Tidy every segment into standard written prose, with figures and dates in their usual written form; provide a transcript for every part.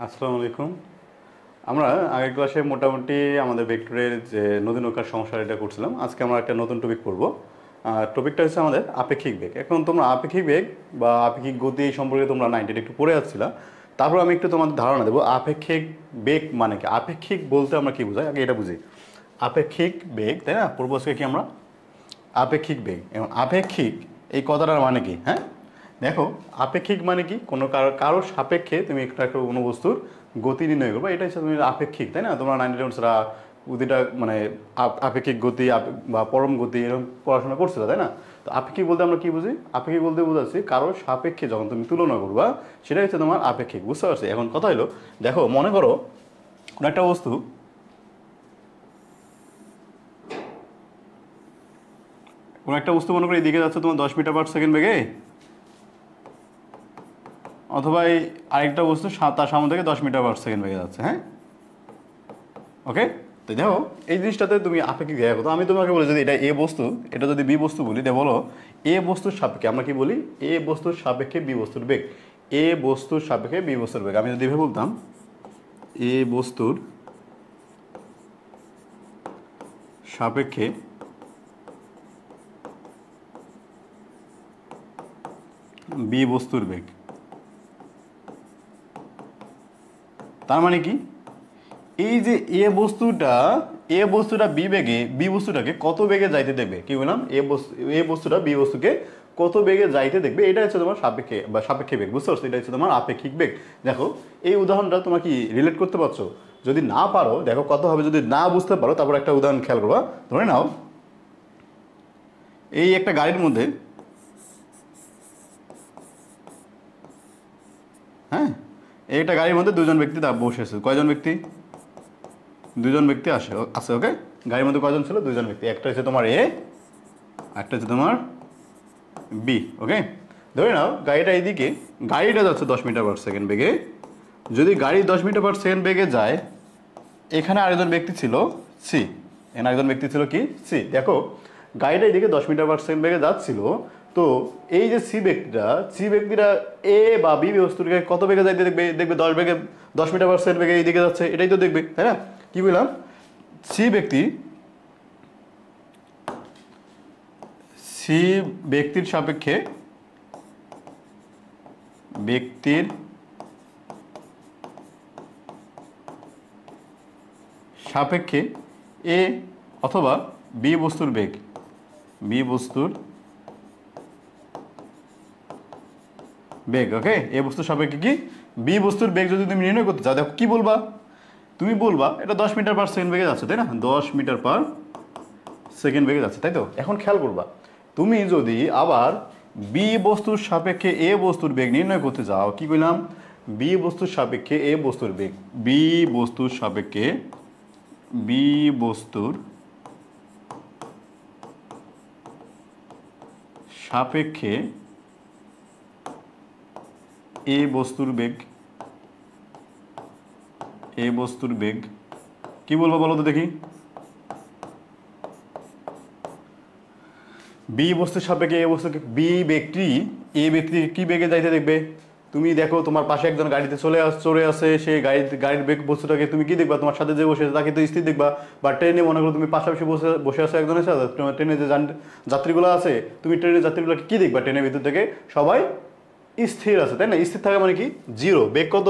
আসসালামু আলাইকুম। আমরা আগের ক্লাসে মোটামুটি আমাদের ভেক্টরের যে নদী নৌকার সমস্যা এটা করছিলাম। আজকে আমরা একটা নতুন টপিক পড়ব। টপিকটা হচ্ছে আমাদের আপেক্ষিক বেগ। এখন তোমরা আপেক্ষিক বেগ বা আপেক্ষিক গতি এই সম্পর্কে তোমরা 90 একটু পড়ে যাচ্ছিলা। তারপর আমি একটু তোমাদের ধারণা দেবো আপেক্ষিক বেগ মানে কি। আপেক্ষিক বলতে আমরা কি বোঝাই আগে এটা বুঝি। আপেক্ষিক বেগ, তাই না? পূর্ব কি আমরা আপেক্ষিক বেগ এবং আপেক্ষিক এই কথাটার মানে কি? হ্যাঁ, দেখো, আপেক্ষিক মানে কি কোনো কারোর সাপেক্ষে তুমি একটা কোনো বস্তুর গতি নির্ণয় করবে, এটা হচ্ছে তুমি আপেক্ষিক, তাই না? তোমরা 90 গতিটা মানে আপেক্ষিক গতি বা পরম গতি এরকম পড়াশোনা করছিল, তাই না? তো আপেক্ষিক বলতে আমরা কি বুঝি? আপেক্ষিক বলতে বোঝাচ্ছি কারোর সাপেক্ষে যখন তুমি তুলনা করবা সেটাই হচ্ছে তোমার আপেক্ষিক। বুঝতে পারছি? এখন কথা হলো, দেখো, মনে করো কোনো একটা বস্তু, মনে করো এদিকে যাচ্ছে তোমার 10 মিটার/সেকেন্ড বেগে, অথবা এই আরেকটা বস্তু তার সামনে থেকে 10 মিটার/সেকেন্ড বেগে যাচ্ছে। হ্যাঁ, ওকে। তো দেখো, এই জিনিসটাতে তুমি আপেক্ষিক দেখো। তো আমি তোমাকে বলি যদি এটা এ বস্তু, এটা যদি বি বস্তু বলি, এটা বলো এ বস্তুর সাপেক্ষে আমরা কি বলি? এ বস্তুর সাপেক্ষে বি বস্তুর বেগ। এ বস্তুর সাপেক্ষে বি বস্তুর বেগ। আমি যদি এভাবে বলতাম এ বস্তুর সাপেক্ষে বি বস্তুর বেগ, তার মানে কি? এই যে এ বস্তুটা বি বেগে, বি বস্তুটাকে কত বেগে যাইতে দেখবে, কি বললাম? এ বস্তুটা বি বস্তুকে কত বেগে যাইতে দেখবে, এটা হচ্ছে তোমার সাপেক্ষে বা সাপেক্ষে বেগ। বুঝতে পারছো? এটা হচ্ছে তোমার আপেক্ষিক বেগ। দেখো, এই উদাহরণটা তোমরা কি রিলেট করতে পারছো? যদি না পারো, দেখো কত হবে। যদি না বুঝতে পারো, তারপর একটা উদাহরণ খেয়াল করবা। ধরে নাও এই একটা গাড়ির মধ্যে, হ্যাঁ, এই একটা গাড়ির মধ্যে দুজন ব্যক্তি বসে আছে। কয়জন ব্যক্তি? দুজন ব্যক্তি আছে। ওকে, গাড়ির মধ্যে কয়জন ছিল? দুজন ব্যক্তি। একটা হচ্ছে তোমার এ, একটা হচ্ছে তোমার বি। ওকে, ধরে নাও গাড়িটা যাচ্ছে 10 মিটার/সেকেন্ড বেগে। যদি গাড়ি 10 মিটার/সেকেন্ড বেগে যায়, এখানে আরেকজন ব্যক্তি ছিল সি। এখানে আরেকজন ব্যক্তি ছিল কি? সি। দেখো, গাড়িটা এদিকে 10 মিটার/সেকেন্ড বেগে যাচ্ছিল। তো এই যে সি ব্যক্তিরা এ বা বি বস্তুটাকে কত বেগে যাইতে দেখবে? দেখবে 10 মিটার/সেকেন্ড বেগে এইদিকে যাচ্ছে, এটাই তো দেখবে, তাই না? কি বললাম? সি ব্যক্তি সি ব্যক্তির সাপেক্ষে ব্যক্তির সাপেক্ষে এ অথবা বি বস্তুর বেগ, বি বস্তুর বেগ। ওকে, এ বস্তুর সাপেক্ষে কি বি বস্তুর বেগ যদি তুমি নির্ণয় করতে চাও, দেখো কি বলবা? তুমি বলবা এটা 10 মিটার/সেকেন্ড বেগে যাচ্ছে, তাই না? 10 মিটার/সেকেন্ড বেগে যাচ্ছে, তাই তো? এখন খেয়াল করবা, তুমি যদি আবার বি বস্তুর সাপেক্ষে এ বস্তুর বেগ নির্ণয় করতে চাও, কি বললাম? বি বস্তুর সাপেক্ষে এ বস্তুর বেগ, বি বস্তুর সাপেক্ষে বি বস্তুর সাপেক্ষে এ বস্তুর বেগ, এ বস্তুর বেগ কি বলবো বলো তো দেখি? বি বস্তুর সাপেক্ষে এ বস্তুকে এ ব্যক্তি কি বেগে যাইতে দেখবে? তুমি দেখো তোমার পাশে একজন গাড়িতে চলে আসে, সেই গাড়ির বেগ বস্তুটাকে তুমি কি দেখবা? তোমার সাথে যে বসে আছে তাকে তো স্থির দেখবা। বা ট্রেনে মনে করো তুমি পাশাপাশি বসে বসে আছো একজনের সাথে, তোমার ট্রেনে যে যাত্রীগুলো আছে, তুমি ট্রেনের যাত্রীগুলোকে কি দেখবা? ট্রেনের ভিতর থেকে সবাই স্থির আছে, তাই না? স্থির থাকা মানে কি? জিরো। বেগ কত?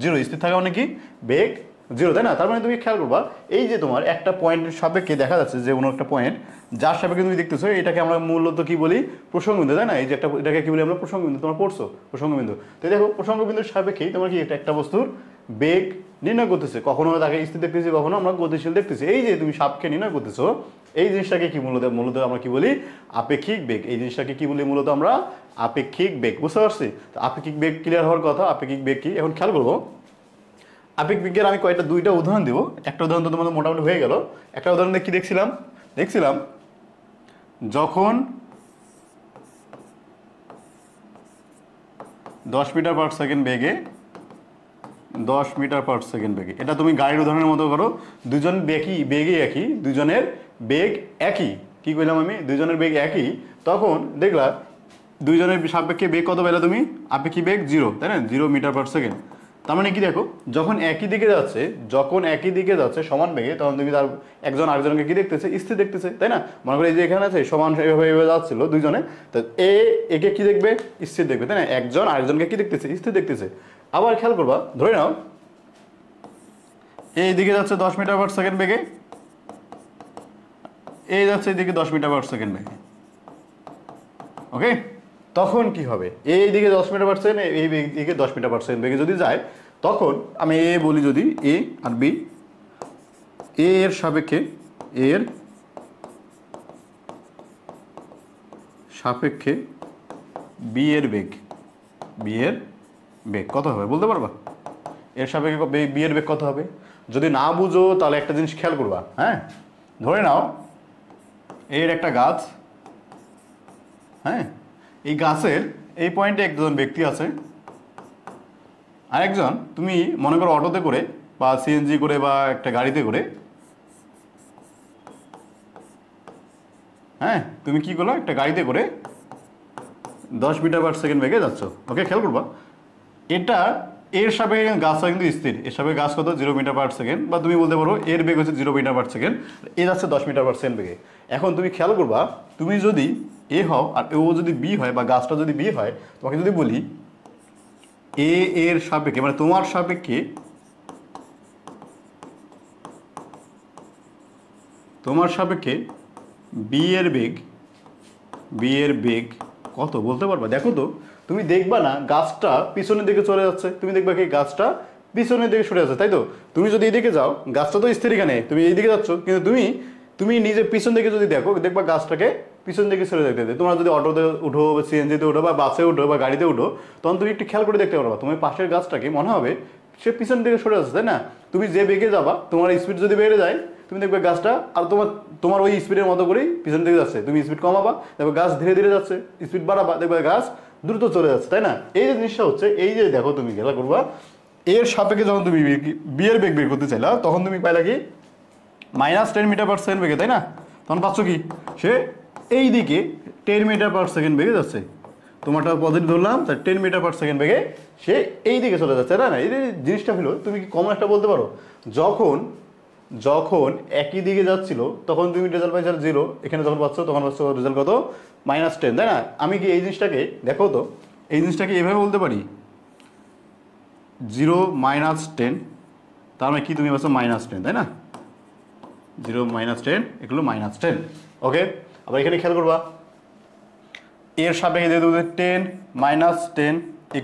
জিরো। স্থির থাকা মানে কি? বেগ জিরো, তাই না? তার মানে তুমি খেয়াল করবা, এই যে তোমার একটা পয়েন্টের সাপেক্ষে দেখা যাচ্ছে যে কোনো একটা পয়েন্ট যার সাপেক্ষে তুমি দেখতেছো, এটাকে আমরা মূলত কি বলি? প্রসঙ্গবিন্দু, তাই না? এই যে এটাকে কি বলি আমরা? প্রসঙ্গবিন্দু। তোমার পড়ছো প্রসঙ্গবিন্দু। তো দেখো, প্রসঙ্গবিন্দুর সাপেক্ষেই তোমার কি একটা বস্তুর বেগ নির্ণয় করতেছে। কখনো তাকে স্থির দেখতেছি, কখনো আমরা গতিশীল দেখতেছি। এই যে তুমি সাপকে নির্ণয় করতেছো, এই জিনিসটাকে কি মূলত আমরা কি বলি? আপেক্ষিক বেগ। এই জিনিসটাকে কি বলি মূলত আমরা? আপেক্ষিক বেগ। বুঝতে পারছি? তো আপেক্ষিক বেগ ক্লিয়ার হওয়ার কথা। আপেক্ষিক বেগ কি এখন খেয়াল করবো। আপেক্ষিক বেগের আমি দুইটা উদাহরণ দেবো। একটা উদাহরণ তো তোমাদের মোটামুটি হয়ে গেল। একটা উদাহরণ কি দেখছিলাম যখন 10 মিটার/সেকেন্ড বেগে, 10 মিটার/সেকেন্ড বেগে, এটা তুমি গাড়ির উদাহরণের মতো করো। দুজন বেগে একই, দুজনের বেগ একই। কি কইলাম আমি? দুজনের বেগ একই। তখন দেখলা দুইজনের সাপেক্ষে বেগ কত পেলে তুমি? আপেক্ষিক বেগ জিরো, তাই না? 0 মিটার/সেকেন্ড। তার মানে কি দেখো, যখন একই দিকে যাচ্ছে সমান বেগে, তখন তুমি তার একজন আরেকজনকে কি দেখতেছে, স্থির দেখতেছে, তাই না? মনে করি এই যে এখানে আছে সমান এভাবে যাচ্ছিল দুইজনে, তো একে কি দেখবে, স্থির দেখবে, তাই না? একজন আরেকজনকে কি দেখতেছে, স্থির দেখতেছে। আবার খেয়াল করবা, ধরে নাও এই দিকে যাচ্ছে 10 মিটার পার সেকেন্ড বেগে, এই যাচ্ছে এইদিকে 10 মিটার পার সেকেন্ড বেগে। ওকে, তখন কি হবে, এই দিকে 10 মিটার পার সেকেন্ড, এই দিকে 10 মিটার পার সেকেন্ড বেগে যদি যায়, তখন আমি এ বলি, যদি এ আর বি, এ এর সাপেক্ষে বি এর বেগ কত হবে বলতে পারবা? এর সাপেক্ষে বি এর বেগ কত হবে? যদি না বুঝো তাহলে একটা জিনিস খেয়াল করবা। হ্যাঁ, ধরে নাও এর একটা গাছ, হ্যাঁ, এই গাছের এই পয়েন্টে একজন ব্যক্তি আছে, আরেকজন, তুমি মনে করো অটোতে করে বা সিএনজি করে বা একটা গাড়িতে করে, হ্যাঁ, তুমি কি করলো, একটা গাড়িতে করে 10 মিটার পার সেকেন্ড বেগে যাচ্ছ। ওকে, খেয়াল করবা, এটা এর সাপেক্ষে গাছটা কিন্তু স্থির, এর সাপেক্ষে গাছ কত, 0 মিটার পার সেকেন্ড, বা তুমি বলতে পারো এর বেগ হচ্ছে 0 মিটার পার সেকেন্ড, এ যাচ্ছে 10 মিটার পার সেকেন্ড বেগে। এখন তুমি খেয়াল করবা, তুমি যদি এ হও আর ও যদি বি হয়, বা গাছটা যদি বি হয়, তোমাকে যদি বলি এ এর সাপেক্ষে, মানে তোমার সাপেক্ষে বি এর বেগ কত বলতে পারবা? দেখো তো, তুমি দেখবা না গাছটা পিছনের দিকে চলে যাচ্ছে, তুমি দেখবা কি গাছটা পিছনের দিকে সরে যাচ্ছে, তাই তো? তুমি যদি এইদিকে যাও, গাছটা তো স্থির, এখানে তুমি এইদিকে যাচ্ছ, কিন্তু তুমি নিজে পিছন দিকে যদি দেখো, দেখবা গাছটাকে পিছন দিকে সরে যেতে। তোমরা যদি অটোতে উঠো বা সিএনজিতে উঠো বা বাসে উঠো বা গাড়িতে উঠো, তখন তুমি একটু খেয়াল করে দেখতে পারবা, তোমার পাশের গাছটাকে মনে হবে সে পিছন দিকে সরে যাচ্ছে, তাই না? তুমি যে বেগে যাবা, তোমার স্পিড যদি বেড়ে যায়, তুমি দেখবে গাছটা আর তোমার ওই স্পিডের মতো করেই পিছন দিকে যাচ্ছে। তুমি স্পিড কমাবা, দেখবে গাছ ধীরে ধীরে যাচ্ছে, স্পিড বাড়াবা, দেখবে গাছ দ্রুত চলে যাচ্ছে, তাই না? এই যে জিনিসটা হচ্ছে, এই যে দেখো, তুমি খেলা করবা, এর সাপেক্ষে যখন তুমি বি এর বেগ বের করতে চাইলা, তখন তুমি পাইলা কি, -10 মিটার পার সেকেন্ড বেগে, তাই না? তখন পাচ্ছ কি, সে এই দিকে 10 মিটার পার সেকেন্ড বেগে যাচ্ছে। তোমারটা পজিটিভ ধরলাম, তার 10 মিটার পার সেকেন্ড বেগে সে এই দিকে চলে যাচ্ছে, তাই না? এই জিনিসটা হলো, তুমি কি কমন একটা বলতে পারো, যখন একই দিকে যাচ্ছিল তখন তুমি রেজাল্ট পাইছো 0, এখানে যখন পাচ্ছ তখন পাচ্ছ রেজাল্ট কত, -10, তাই না? আমি কি এই জিনিসটাকে দেখো তো, এই জিনিসটাকে এভাবে বলতে পারি, 0 -10, তার মানে কি, তুমি পাচ্ছ -10, তাই না? 0 -10 এগুলো -10। ওকে, আবার এখানে খেয়াল করবা, এর সাপেক্ষে যেহেতু 10 -10 =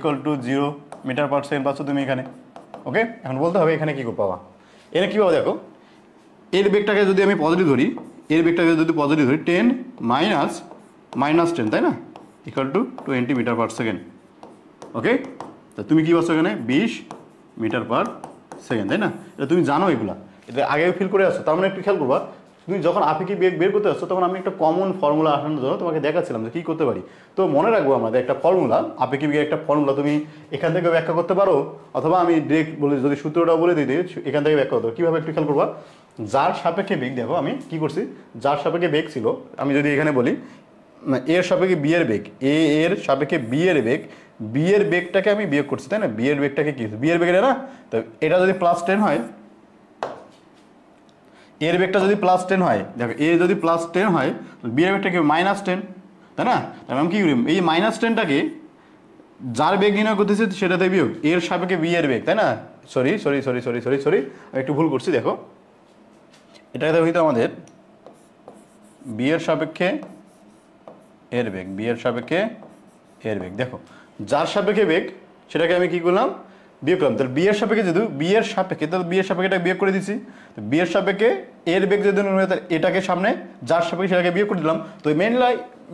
0 মিটার পার সেকেন্ড পাচ্ছ তুমি এখানে। ওকে, এখন বলতে হবে এখানে কি পাবা, এখানে কী পাবো দেখো, এর বেগটাকে যদি আমি পজিটিভ ধরি, 10 -10, তাই না, = 20 মিটার পার সেকেন্ড। ওকে, তা তুমি কী পাচ্ছ এখানে, 20 মিটার পার সেকেন্ড, তাই না? এটা তুমি জানো, এগুলা এটা আগে ফিল করে আসছো। তার মানে একটু খেয়াল করবা, তুমি যখন আপেক্ষিক বেগ বের করতে আসছো, তখন আমি একটা কমন ফর্মুলা আসানোর জন্য তোমাকে দেখাচ্ছিলাম যে কী করতে পারি। তো মনে রাখবো আমাদের একটা ফর্মুলা, আপেক্ষিক বেগের একটা ফর্মুলা, তুমি এখান থেকে ব্যাখ্যা করতে পারো, অথবা আমি ডিরেক্ট বলি, যদি সূত্রটা বলে দিই এখান থেকে ব্যাখ্যা করতে পারো। কীভাবে একটু খেয়াল করবা, যার সাপেক্ষে বেগ, দেখো আমি কি করছি, যার সাপেক্ষে বেগ ছিল, আমি যদি এখানে বলি এর সাপেক্ষে বি এর বেগ, এর সাপেক্ষে বি এর বেগ, বি এর বেগটাকে আমি বিয়োগ করছি, তাই না? বি এর বেগটাকে কি, বি এর বেগ এটা না, তো এটা যদি +10 হয়, এর বেগটা যদি +10 হয়, দেখো এ যদি +10 হয়, বি এর বেগটা কি -10, তাই না? তাহলে আমি কি করি, এই -10টাকে যার বেগ নির্ণয় করতেছি সেটাতে বিয়োগ, এর সাপেক্ষে বি এর বেগ, তাই না? সরি, আমি একটু ভুল করছি, দেখো এটাকে হইতো আমাদের বি এর সাপেক্ষে এর বেগ, দেখো যার সাপেক্ষে বেগ সেটাকে আমি কি করলাম, বিয়োগ করলাম। তাহলে বি এর সাপেক্ষে যেহেতু বি এর সাপেক্ষে বিয়োগ করে দিচ্ছি, বি এর সাপেক্ষে এর বেগ যদি এটাকে সামনে যার সাপেক্ষে সেটাকে বিয়োগ করে দিলাম। তো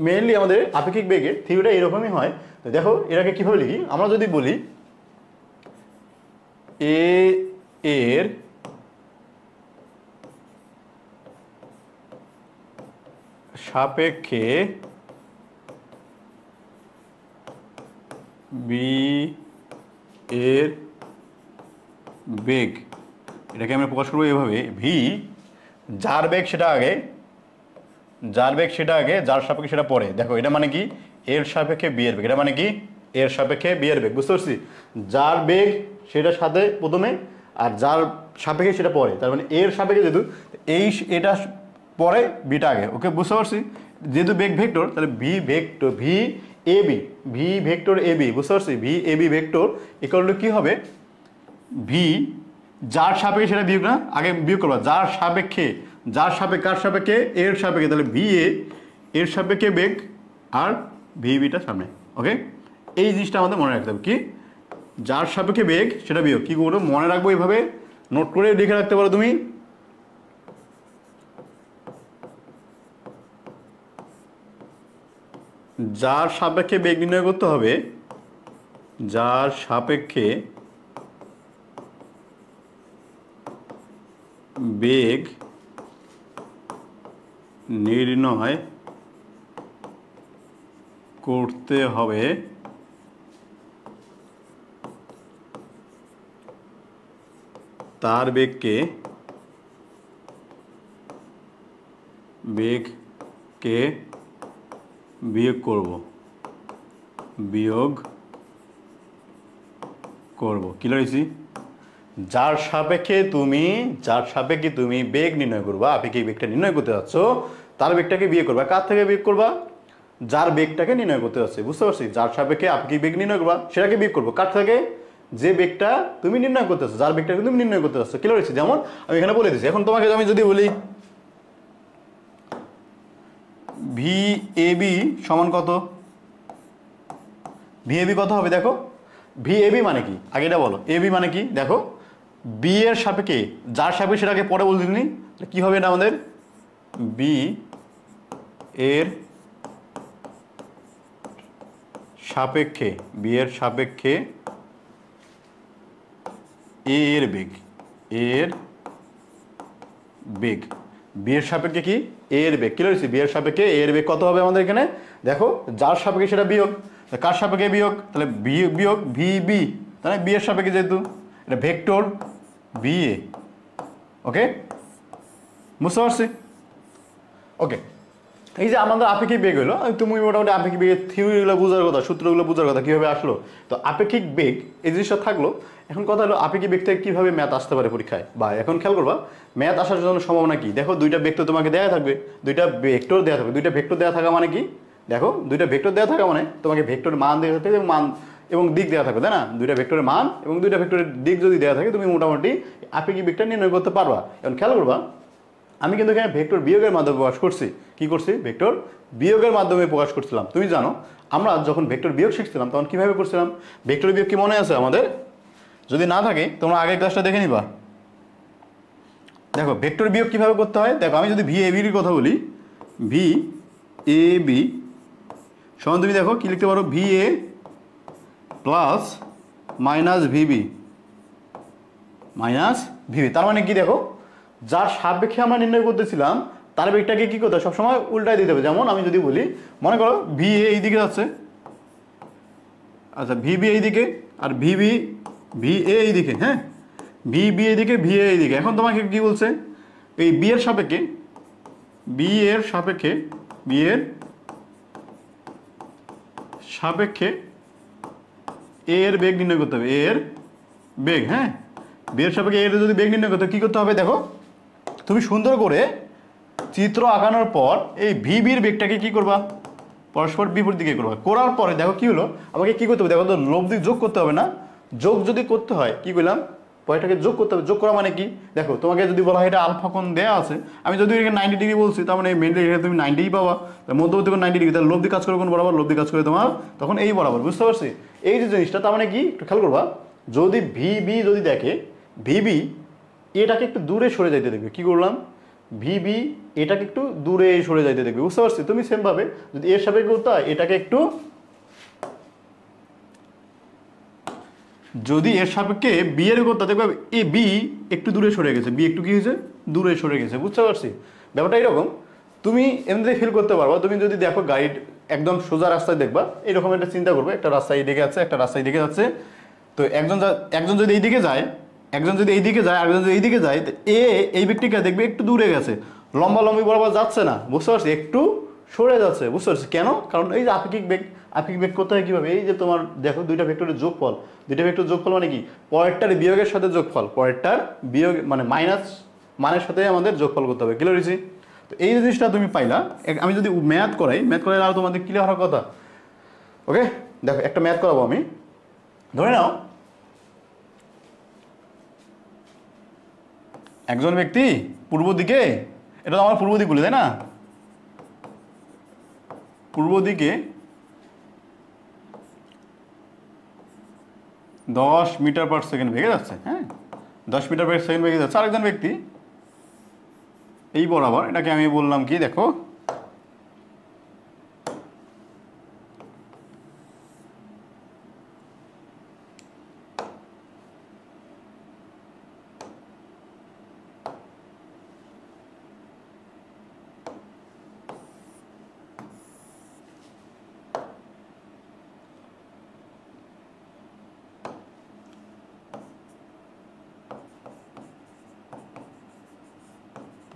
মেইনলি আমাদের আপেক্ষিক বেগের থিওরিটা এরকমই হয়। তো দেখো এটাকে কীভাবে লিখি, আমরা যদি বলি এ এর সাপেক্ষে বি এর বেগ, এটাকে আমরা প্রকাশ করবো এভাবে, ভি যার বেগ সেটা আগে, যার সাপেক্ষে সেটা পরে। দেখো এটা মানে কি, এর সাপেক্ষে বি এর বেগ, এটা মানে কি, এর সাপেক্ষে বি এর বেগ, বুঝতে পারছি? যার বেগ সেটার সাথে প্রথমে, আর যার সাপেক্ষে সেটা পরে, তার মানে এর সাপেক্ষে যেহেতু এটা পরে বিটা আগে। ওকে, বুঝতে পারছি? যেহেতু বেগ ভেক্টর, তাহলে v vector v vector a b, বুঝতে পারছি? V a b vector equal to কী হবে? ভি যার সাপেক্ষে সেটা বিয়োগ, না আগে বিয়োগ করবা, যার সাপেক্ষে কার সাপেক্ষে? এর সাপেক্ষে, তাহলে ভি এর সাপেক্ষে বেগ আর ভি বিটা সামনে। ওকে, এই জিনিসটা আমাদের মনে রাখতে হবে, কি যার সাপেক্ষে বেগ সেটা বিয়োগ। কী করবো মনে রাখবো, এইভাবে নোট করে লিখে রাখতে পারো তুমি। যার সাপেক্ষে বেগ নির্ণয় করতে হবে, যার সাপেক্ষে বেগ নির্ণয় করতে হবে তার বেগকে বিয়োগ করব। কি লিখেছি? যার সাপেক্ষে তুমি বেগ নির্ণয় করবা, আপেক্ষিক বেগটা নির্ণয় করতে যাচ্ছ, তার বেগটাকে বিয়োগ করবা। কার থেকে বিয়োগ করবা? যার বেগটাকে নির্ণয় করতে যাচ্ছে, বুঝতে পারছি? যার সাপেক্ষে আপেক্ষিক বেগ নির্ণয় করবা, সেটাকে বিয়োগ করবো। কার থেকে? যে বেগটা তুমি নির্ণয় করতে যাচ্ছ, যার বেগটাকে তুমি নির্ণয় করতে যাচ্ছ। কি লিখেছি? যেমন আমি এখানে বলে দিচ্ছি। এখন তোমাকে আমি যদি বলি ভি এ বি সমান কত? ভি এ বি কত হবে? দেখো, ভি এ বি মানে কি আগে এটা বলো। এ বি মানে কি? দেখো, বি এর সাপেক্ষে যার সাপেক্ষে সেটাকে পরে বলছিনি, কি হবে এটা আমাদের? বি এর সাপেক্ষে এর বেগ বি এর সাপেক্ষে কি? এর বেগ। কি লিখেছি? বি এর সাপেক্ষে এর বেগ কত হবে আমাদের এখানে? দেখো, যার সাপেক্ষে সেটা বিয়োগ, কার সাপেক্ষে বিয়োগ? তাহলে বিয়োগ ভি বি, তাহলে বি এর সাপেক্ষে যেহেতু এটা ভেক্টর ভি এ। ওকে, বুঝতে পারছি? ওকে, এই যে আমাদের আপেক্ষিক বেগ হলো, তুমি মোটামুটি আপেক্ষিক বেগের থিওরিগুলো বোঝার কথা, সূত্রগুলো বোঝার কথা, কীভাবে আসলো। তো আপেক্ষিক বেগ এই জিনিসটা থাকলো। এখন কথা হলো আপেক্ষিক বেগ থেকে কীভাবে ম্যাথ আসতে পারে পরীক্ষায়, বা এখন খেয়াল করবা ম্যাথ আসার জন্য সম্ভাবনা কি। দেখো, দুইটা ভেক্টর তোমাকে দেওয়া থাকবে, দুইটা ভেক্টর দেওয়া থাকা মানে কি? দেখো, দুইটা ভেক্টর দেওয়া থাকা মানে তোমাকে ভেক্টরের মান দেওয়া থাকে এবং দিক দেওয়া থাকবে, তাই না? দুইটা ভেক্টরের মান এবং দুইটা ভেক্টরের দিক যদি দেওয়া থাকে, তুমি মোটামুটি আপেক্ষিক বেগটা নির্ণয় করতে পারবা। এখন খেয়াল করবা, আমি কিন্তু এখানে ভেক্টর বিয়োগের মাধ্যমে প্রকাশ করছি। কি করছি? ভেক্টর বিয়োগের মাধ্যমে প্রকাশ করছিলাম। তুমি জানো, আমরা যখন ভেক্টর বিয়োগ শিখছিলাম তখন কিভাবে করছিলাম? ভেক্টর বিয়োগ কি মনে আছে আমাদের? যদি না থাকে তোমরা আগের ক্লাসটা দেখে নিবা। দেখো, ভেক্টর বিয়োগ কিভাবে করতে হয়। দেখো, আমি যদি ভি এ বির কথা বলি, ভি এ বি সমান তুমি দেখো কি লিখতে পারো? V A plus minus VB. তার মানে কি? দেখো, যার সাপেক্ষে আমরা নির্ণয় করতেছিলাম তার বেগটাকে কি করতে হবে? সবসময় উল্টায় দিতে হবে। যেমন আমি যদি বলি, মনে করো ভি এ এই দিকে যাচ্ছে, আচ্ছা ভিবি এই দিকে, আর ভি এ এই দিকে, হ্যাঁ, ভি এ এই দিকে। এখন তোমাকে কি বলছে? এই বি এর সাপেক্ষে এর বেগ নির্ণয় করতে হবে। এর বেগ, হ্যাঁ, বি এর সাপেক্ষে এর যদি বেগ নির্ণয় করতে কি করতে হবে? দেখো, তুমি সুন্দর করে চিত্র আঁকানোর পর এই ভিবির বেগটাকে কি করবা? পরস্পর বিপরীত দিকে করবা। করার পরে দেখো কি হলো, আমাকে কি করতে হবে? দেখো, তো লব দিক যোগ করতে হবে না? যোগ যদি করতে হয়, কি করলাম? পয়েন্টটাকে যোগ করতে হবে। যোগ করা মানে কি? দেখো, তোমাকে যদি বলা হয় এটা আলফা কোণ দেওয়া আছে, আমি যদি এখানে 90 ডিগ্রি বলছি, তার মানে মেনলি এখানে তুমি 90 পাবা, মধ্যবর্তী কোণ 90 ডিগ্রি, তাহলে লব দিক কাজ করে কোণ বরাবর? লব দিক কাজ করে তোমার তখন এই বরাবর। বুঝতে পারছি? এই যে জিনিসটা, তার মানে কি একটু খেয়াল করবা, যদি ভিবি যদি দেখে, ভিবি এটাকে একটু দূরে সরে যাইতে দেখবে। কি করলাম? ভিবি এটাকে একটু দূরে সরে যাইতে দেখবে। বুঝতে পারছি? তুমি সেমভাবে যদি এর সাপেক্ষে করতে হয়, এটাকে একটু, যদি এর সাপেক্ষে বি এর করতে দেখবে এ বি একটু দূরে সরে গেছে, বি একটু কি হয়েছে? দূরে সরে গেছে। বুঝতে পারছি? ব্যাপারটা এরকম, তুমি এমনিতে ফিল করতে পারবা। তুমি যদি দেখো গাইড একদম সোজা রাস্তায় দেখবা, এরকম একটা চিন্তা করবে, একটা রাস্তায় দিকে যাচ্ছে, একটা রাস্তায় দিকে যাচ্ছে। তো একজন যদি এই দিকে যায়, একজন যদি এই দিকে যায়, আরেকজন যদি এই দিকে যায়, এই ব্যক্তিকে দেখবে একটু দূরে গেছে, লম্বা লম্বি বরাবর যাচ্ছে না। বুঝতে পারছি? একটু সরে যাচ্ছে, বুঝতে পারছি কেন? কারণ এই যে আপেক্ষিক বেগ করতে হয় কীভাবে? এই যে তোমার দেখো দুইটা ভেক্টরের যোগফল, দুইটা ভেক্টর যোগফল মানে কি পরেরটার বিয়োগের সাথে যোগফল, পরেরটার বিয়োগ মানে মাইনাস মানের সাথে আমাদের যোগফল করতে হবে। ক্লিয়ার হয়েছি? তো এই জিনিসটা তুমি পাইলা। আমি যদি ম্যাথ করাই আরও তোমাদের ক্লিয়ার হওয়ার কথা। ওকে, দেখো একটা ম্যাথ করাবো আমি। ধরে নাও একজন ব্যক্তি পূর্ব দিকে, এটা তো আমার পূর্ব দিক বলি তাই না, পূর্ব দিকে 10 মিটার পার সেকেন্ড বেগে যাচ্ছে। হ্যাঁ, 10 মিটার পার সেকেন্ড বেগে যাচ্ছে। আরেকজন ব্যক্তি এই বরাবর, এটাকে আমি বললাম কি, দেখো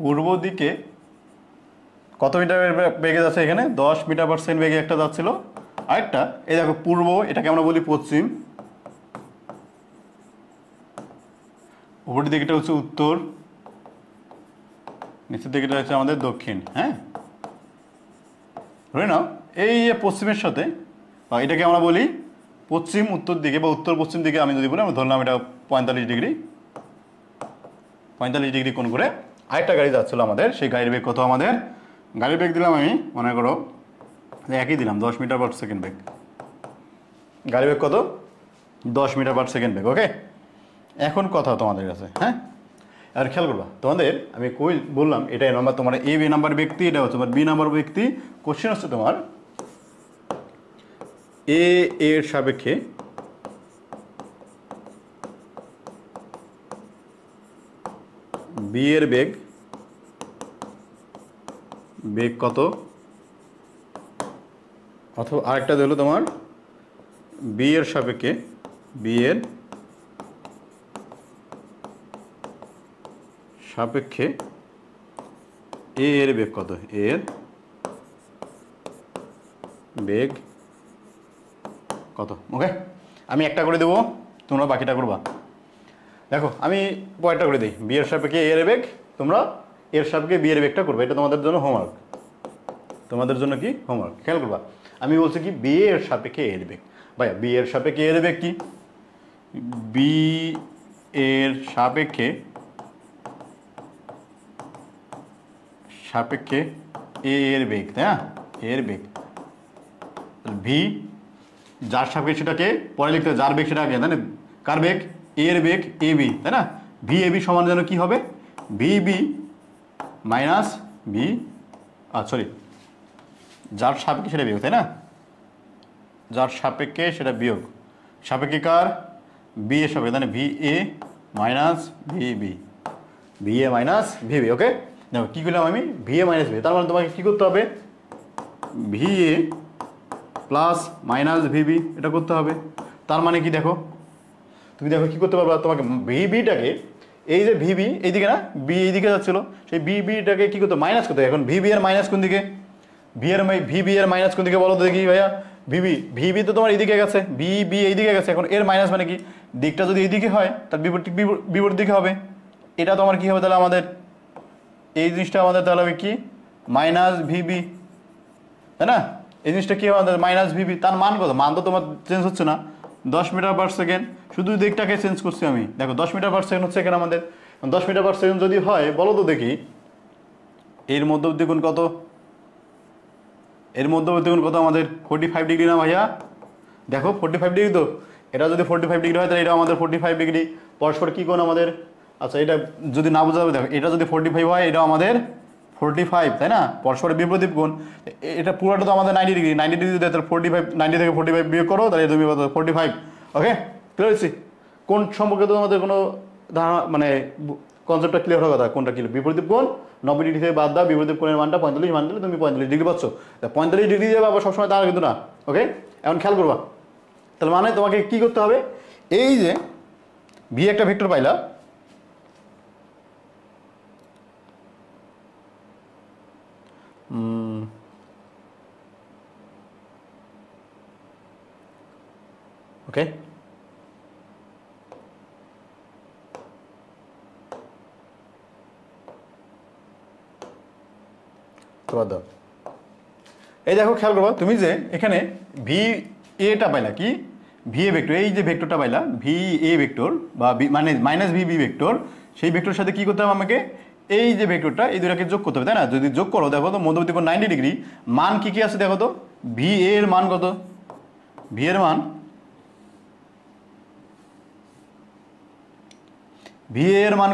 পূর্ব দিকে কত মিটার বেগে যাচ্ছে? এখানে 10 মিটার পার সেকেন্ড বেগে একটা যাচ্ছিল। আরেকটা এই দেখো পূর্ব, এটাকে আমরা বলি পশ্চিম, উপরের দিকেটা হচ্ছে উত্তর, নিচের দিকেটা হচ্ছে আমাদের দক্ষিণ। হ্যাঁ, ধরে নাও এই পশ্চিমের সাথে, বা এটাকে আমরা বলি পশ্চিম উত্তর দিকে বা উত্তর পশ্চিম দিকে আমি যদি বলি, আমরা ধরলাম এটা 45 ডিগ্রি কোণ করে আরেকটা গাড়ি যাচ্ছিল আমাদের। সেই গাড়ির বেগ কত? আমাদের গাড়ির বেগ দিলাম আমি, মনে করো একই দিলাম 10 মিটার পার সেকেন্ড বেগ। গাড়ি বেগ কত? 10 মিটার পার সেকেন্ড বেগ। ওকে, এখন কথা তোমাদের কাছে। হ্যাঁ, আর খেয়াল করবা, তোমাদের আমি কই বললাম এটা এ নাম্বার, তোমার এ নাম্বার ব্যক্তি, এটা হচ্ছে তোমার বি নাম্বার ব্যক্তি। কোশ্চেন হচ্ছে তোমার এর সাপেক্ষে বি এর বেগ কত, অথবা আরেকটা হলো তোমার বি এর সাপেক্ষে এ এর বেগ কত, এর বেগ কত। ওকে, আমি একটা করে দেবো, তোমরা বাকিটা করবা। দেখো আমি পয়েন্টটা করে দিই, বি এর সাপেক্ষে এ এর বেগ, তোমরা এর সাপেক্ষে বি এর বেগটা করবে। এটা তোমাদের জন্য হোমওয়ার্ক, তোমাদের জন্য কি হোমওয়ার্ক। খেয়াল করবা, আমি বলছি কি বি এর সাপেক্ষে এর বেগ। ভাইয়া বি এর সাপেক্ষে এর বেগ কি? বি এর সাপেক্ষে এ এর বেগ, তাই না? এর বেগ ভি, যার সাপেক্ষে সেটাকে পরে লিখতে হবে, যার বেগ সেটা আগে, তাই না? কার বেগ? এর বেগ এ বি, তাই না? ভি এ বি সমান যেন কি হবে? V B minus V, sorry, যার সাপেক্ষে সেটা বিয়োগ, তাই না? যার সাপেক্ষে সেটা বিয়োগ, সাপেক্ষে কার? বি এর সাপেক্ষে, তাই না? ভি এ মাইনাস ভি বি, ভি এ মাইনাস ভি বি। ওকে, দেখো কী করলাম আমি? ভি এ মাইনাস ভি, তার মানে তোমাকে কী করতে হবে? V A plus minus VB, এটা করতে হবে। তার মানে কি দেখো, তুমি দেখো কী করতে পারবা? তোমাকে ভিবিটাকে, এই যে ভিবি এইদিকে না, বি এইদিকে যাচ্ছিল, সেই ভিবিটাকে কী করতে? মাইনাস করতে। এখন ভিবি এর মাইনাস কোন দিকে? ভিবি এর মাইনাস কোন দিকে বলো তো দেখি ভাইয়া? ভিবি তো তোমার এইদিকে গেছে, বি এইদিকে গেছে। এখন এর মাইনাস মানে কি? দিকটা যদি এইদিকে হয় তার বিপরীত দিকে হবে। এটা তোমার কি হবে তাহলে? আমাদের এই জিনিসটা আমাদের তাহলে হবে কি? মাইনাস ভিবি, তাই না? এই জিনিসটা কি হবে আমাদের? Minus VB. তার মান কত? মান তো তোমার চেঞ্জ হচ্ছে না, 10 মিটার পার সেকেন্ড, শুধু দিকটাকে চেঞ্জ করছি আমি। দেখো 10 মিটার পার সেকেন্ড হচ্ছে এখানে আমাদের। 10 মিটার পার সেকেন্ড যদি হয়, বলো তো দেখি এর মধ্যবর্তী কোণ কত? এর মধ্যবর্তী কোণ কত আমাদের? 45 ডিগ্রি না ভাইয়া? দেখো 45 ডিগ্রি তো, এটা যদি 45 ডিগ্রি হয় তাহলে এটা আমাদের 45 ডিগ্রি। পরস্পর কী কোণ আমাদের? আচ্ছা, এটা যদি না বোঝা যাবে, দেখো এটা যদি 45 হয়, এটা আমাদের 45, তাই না? পরস্পরের বিপরীত কোণ। এটা পুরোটা তো আমাদের 90 ডিগ্রি। 90 ডিগ্রি তাহলে 45, 90 থেকে 45 বিয়োগ করো, তাহলে তুমি 45। ওকে, ক্লিয়ার হয়েছি? কোণ সম্পর্কে তো আমাদের কোনো ধারণা, মানে কনসেপ্টটা ক্লিয়ার হওয়ার কথা। কোনটা ক্লিয়ার? বিপরীত কোণ 90 ডিগ্রি থেকে বাদ দাও, বিপরীত কোণের মানটা 45 মান দিলে তুমি 45 ডিগ্রি পাচ্ছ। 45 ডিগ্রি দিয়ে আবার সবসময় তার কিন্তু না। ওকে, এখন খেয়াল করবা, তাহলে মানে তোমাকে কি করতে হবে? এই যে ভি একটা ভেক্টর পাইলা, ওকে, দাও। এই দেখো খেয়াল করবা তুমি যে এখানে ভি এটা পাইলা কি ভি এ ভেক্টর, এই যে ভেক্টরটা পাইলা ভি এ ভেক্টর বা মানে মাইনাস ভি বি ভেক্টর, সেই ভেক্টরের সাথে কি করতে হবে আমাকে এই যে ভেক্টরটা এই দুটাকে যোগ করতে হবে, তাই না? যদি যোগ করো দেখো তো মধ্যবর্তী কোণ 90 ডিগ্রি, মান কি কি আছে দেখো তো, ভি এর মান কত, ভি এর মান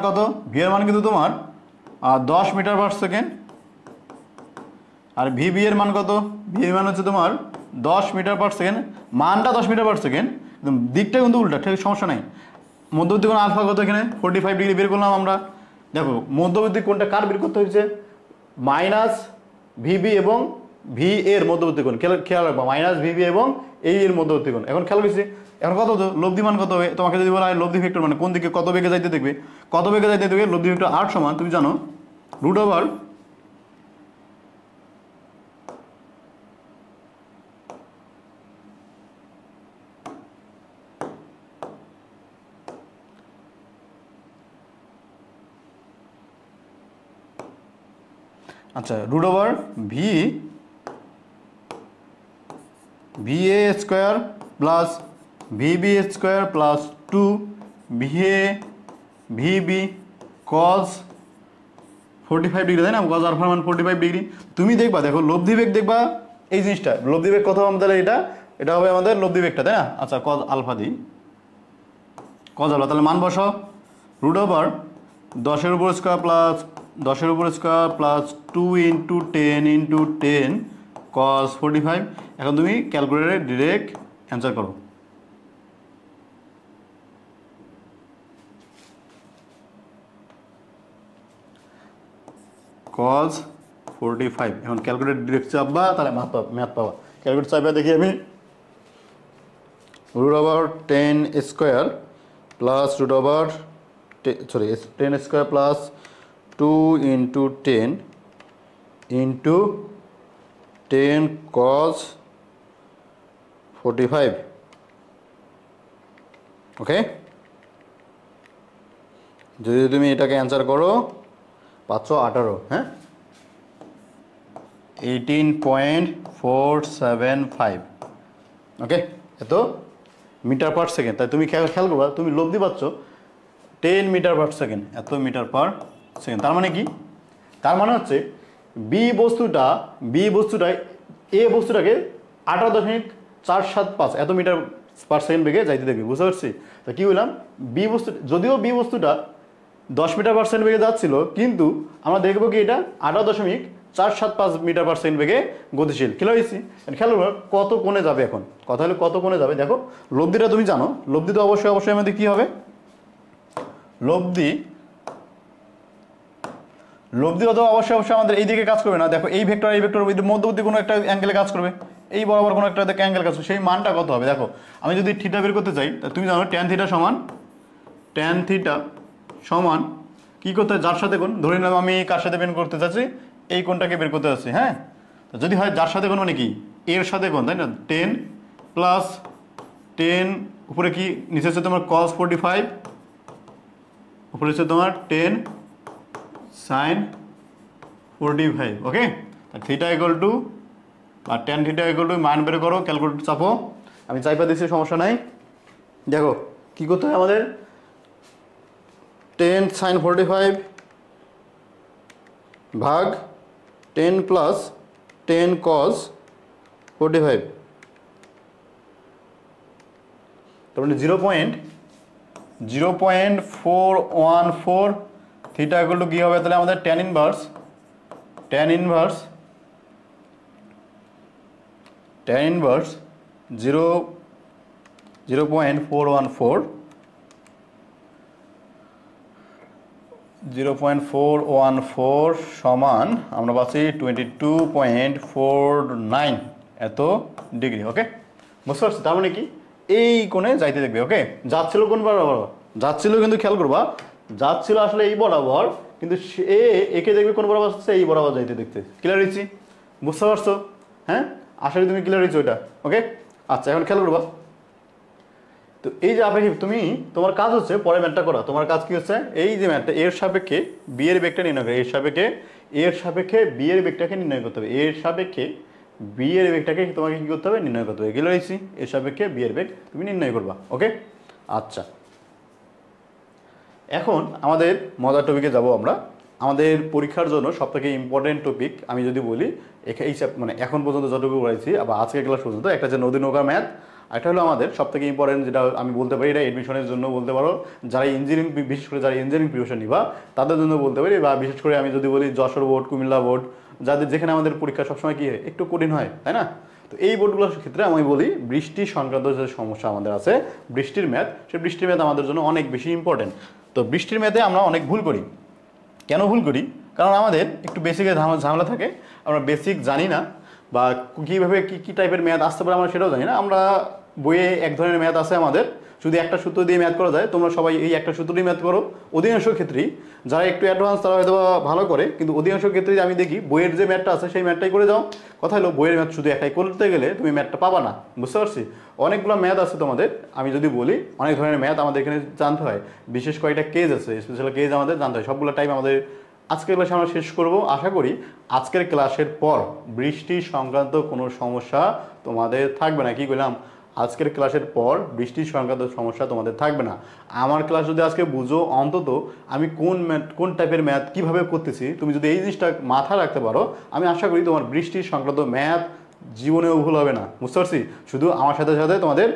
কত, ভি এর মান কিন্তু তোমার 10 মিটার পার সেকেন্ড, আর ভিবি এর মান কত, ভিবি মান হচ্ছে তোমার 10 মিটার পার সেকেন্ড, মানটা 10 মিটার পার সেকেন্ড, দিকটা কিন্তু উল্টা, ঠিক সমস্যা নাই। মধ্যবর্তী কোণ আলফা কত, এখানে 45 ডিগ্রি বের করলাম আমরা। দেখো মধ্যবর্তী কোণটা কার বের করতে হয়েছে, মাইনাস ভিবি এবং ভি এর মধ্যবর্তী কোণ, খেয়াল রাখবো মাইনাস ভিবি এবং এই এর মধ্যবর্তী কোণ। এখন খেয়াল করছি এখন কত হতো, লব্ধি মান কত হবে, তোমাকে যদি বলা হয় লব্ধি ভেক্টর মানে কোন দিকে কত বেগে যাইতে দেখবে, কত বেগে যাইতে দেখবে, লব্ধি ভেক্টর 8 সমান তুমি জানো রুট ওভার আচ্ছা রুট ওভার ভি এ square plus VB square plus 2 VA VB cos 45 degree, তাই না? কজ আলফার মান 45 ডিগ্রি। তুমি দেখবা দেখো লব্ধি বেগ দেখবা এই জিনিসটা, লব্ধি বেগ কত আমাদের এটা হবে আমাদের লব্ধি বেগটা, তাই না? আচ্ছা কজ আলফা দিই, কজ আলফা, তাহলে মান বসাও রুট ওভার 10 এর উপর স্কোয়ার প্লাস 2 ইন্টু 10 কস 45। এখন তুমি ক্যালকুলেটরে ডিরেক্ট অ্যান্সার করো। কস 45, এখন ক্যালকুলেটর ডিরেক্ট চাপবা, তাহলে ম্যাথ পাবা। ক্যালকুলেটর চাপবা দেখি আমি, root over 10 square plus root over 10 square plus 2 into 10 cos 45, okay. যদি তুমি এটাকে অ্যান্সার করো 518, হ্যাঁ 18.475, ওকে, এত মিটার পার সেকেন্ড। তাই তুমি খেয়াল করবা তুমি লব্ধি পাচ্ছ 10 মিটার পার সেকেন্ড, এত মিটার পার সেকেন্ড। তার মানে কি, তার মানে হচ্ছে বি বস্তুটায় এ বস্তুটাকে 18.475 এত মিটার পার সেকেন্ড বেগে যাইতে দেখবে, বুঝতে পারছি? তা কি বললাম, যদিও বি বস্তুটা 10 মিটার পার সেকেন্ড বেগে যাচ্ছিল, কিন্তু আমরা দেখবো কি এটা 18.475 মিটার পার সেকেন্ড বেগে গতিশীল। খেলা হয়েছি, খেয়াল করবো কত কোণে যাবে। এখন কথা হলো কত কোণে যাবে, দেখো লব্ধিটা তুমি জানো, লব্ধি তো অবশ্যই আমাদের কি হবে, লব্ধি তো অবশ্যই আমাদের এই দিকে কাজ করবে না। দেখো এই ভেক্টর মধ্যবর্তী কোনো একটা অ্যাঙ্গেলে কাজ করবে, এই বরাবর কোনো একটা অ্যাঙ্গেল কাজ করবে, সেই মানটা কত হবে। দেখো আমি যদি থিটা বের করতে চাই, তুমি জানো ট্যান থিটা সমান কি করতে হয়, যার সাথে কোণ, ধরে নিলাম আমি কার সাথে বের করতে চাচ্ছি, এই কোণটাকে বের করতে চাচ্ছি, হ্যাঁ। যদি হয় যার সাথে কোণ মানে কি এর সাথে কোণ, তাই না? 10 প্লাস 10 উপরে কি নিচে হচ্ছে তোমার cos 45, উপরে হচ্ছে তোমার 10 sin 45, okay. Theta equal to আর ট্যান থিটা ইকুয়াল টু মান বের করো, ক্যালকুলেটর চাপো, আমি চাইপা দিচ্ছি সমস্যা নাই। দেখো কি করতে হয় আমাদের, 10 sin 45 ভাগ 10 প্লাস 10 cos 45, তার মানে 0.0414 থিটা ইকুয়াল টু কি হবে তাহলে আমাদের tan ইনভার্স 0.414 সমান আমরা পাচ্ছি 22.49 এত ডিগ্রি, ওকে। বুঝতে পারছি? তার মানে কি এই কোণে যাইতে দেখবে, ওকে। যাচ্ছিল কোন বরাবর, যাচ্ছিল কিন্তু খেয়াল করবা যাচ্ছিল আসলে এই বরাবর, কিন্তু একে দেখবে কোন বরাবর আসছে, এই বরাবর যাইতে দেখতে। ক্লিয়ার হয়েছি? বুঝতে পারছো? হ্যাঁ আশা করি তুমি ক্লিয়ার হয়েছো এটা, ওকে। আচ্ছা এখন খেয়াল করবা তো এই যে আপেক্ষিক, তুমি তোমার কাজ হচ্ছে পরে ম্যাথটা করা। তোমার কাজ কি হচ্ছে, এই যে ম্যাথটা এর সাপেক্ষে বি এর বেগটা নির্ণয় করা, এর সাপেক্ষে বি এর বেগটাকে নির্ণয় করতে হবে, এর সাপেক্ষে বি এর বেগটাকে তোমাকে কি করতে হবে, নির্ণয় করতে হবে। এগুলো রয়েছি এর সাপেক্ষে বি এর বেগ তুমি নির্ণয় করবা। ওকে, আচ্ছা এখন আমাদের মজার টপিকে যাব আমরা। আমাদের পরীক্ষার জন্য সবথেকে ইম্পর্টেন্ট টপিক আমি যদি বলি, এই মানে এখন পর্যন্ত যতটুকু পড়াইছি আবার আজকের ক্লাস পর্যন্ত, একটা যে নদী নৌকা ম্যাথ, এটা হলো আমাদের সবথেকে ইম্পর্টেন্ট, যেটা আমি বলতে পারি এটা এডমিশনের জন্য বলতে পারো, যারা ইঞ্জিনিয়ারিং, বিশেষ করে যারা ইঞ্জিনিয়ারিং প্রিপারেশন নিবা তাদের জন্য বলতে পারি, বা বিশেষ করে আমি যদি বলি যশোর বোর্ড, কুমিল্লা বোর্ড, যাদের যেখানে আমাদের পরীক্ষা সবসময় কি হয়, একটু কঠিন হয়, তাই না? তো এই বোর্ডগুলোর ক্ষেত্রে আমি বলি বৃষ্টি সংক্রান্ত যে সমস্যা আমাদের আছে, বৃষ্টির ম্যাথ, সেই বৃষ্টির ম্যাথ আমাদের জন্য অনেক বেশি ইম্পর্টেন্ট। তো বৃষ্টির ম্যাথে আমরা অনেক ভুল করি। কেন ভুল করি? কারণ আমাদের একটু বেসিকে ঝামেলা থাকে, আমরা বেসিক জানি না, বা কীভাবে কী টাইপের ম্যাথ আসতে পারে আমরা সেটাও জানি না। আমরা বইয়ে এক ধরনের ম্যাথ আছে আমাদের, শুধু একটা সূত্র দিয়ে ম্যাথ করা যায়, তোমরা সবাই এই একটা সূত্র দিয়ে ম্যাথ করো। অধিকাংশ ক্ষেত্রেই যারা একটু অ্যাডভান্স তারা হয়তো ভালো করে, কিন্তু অধিকাংশ ক্ষেত্রেই আমি দেখি বইয়ের যে ম্যাথটা আছে সেই ম্যাথটাই করে যাও। কথা হলো বইয়ের ম্যাথ শুধু একটাই করতে গেলে তুমি ম্যাথটা পাবা না, বুঝতে পারছি? অনেকগুলো ম্যাথ আছে তোমাদের, আমি যদি বলি অনেক ধরনের ম্যাথ আমাদের এখানে জানতে হয়, বিশেষ কয়েকটা কেজ আছে, স্পেশাল কেজ আমাদের জানতে হয়। সবগুলো টাইম আমাদের আজকের ক্লাসে আমরা শেষ করব। আশা করি আজকের ক্লাসের পর বৃষ্টি সংক্রান্ত কোনো সমস্যা তোমাদের থাকবে না। কি বললাম? আজকের ক্লাসের পর বৃষ্টি সংক্রান্ত সমস্যা তোমাদের থাকবে না। আমার ক্লাস যদি আজকে বুঝো, অন্তত আমি কোন টাইপের ম্যাথ কীভাবে করতেছি, তুমি যদি এই জিনিসটা মাথায় রাখতে পারো, আমি আশা করি তোমার বৃষ্টি সংক্রান্ত ম্যাথ জীবনেও ভুল হবে না, বুঝতে পারছি? শুধু আমার সাথে সাথে তোমাদের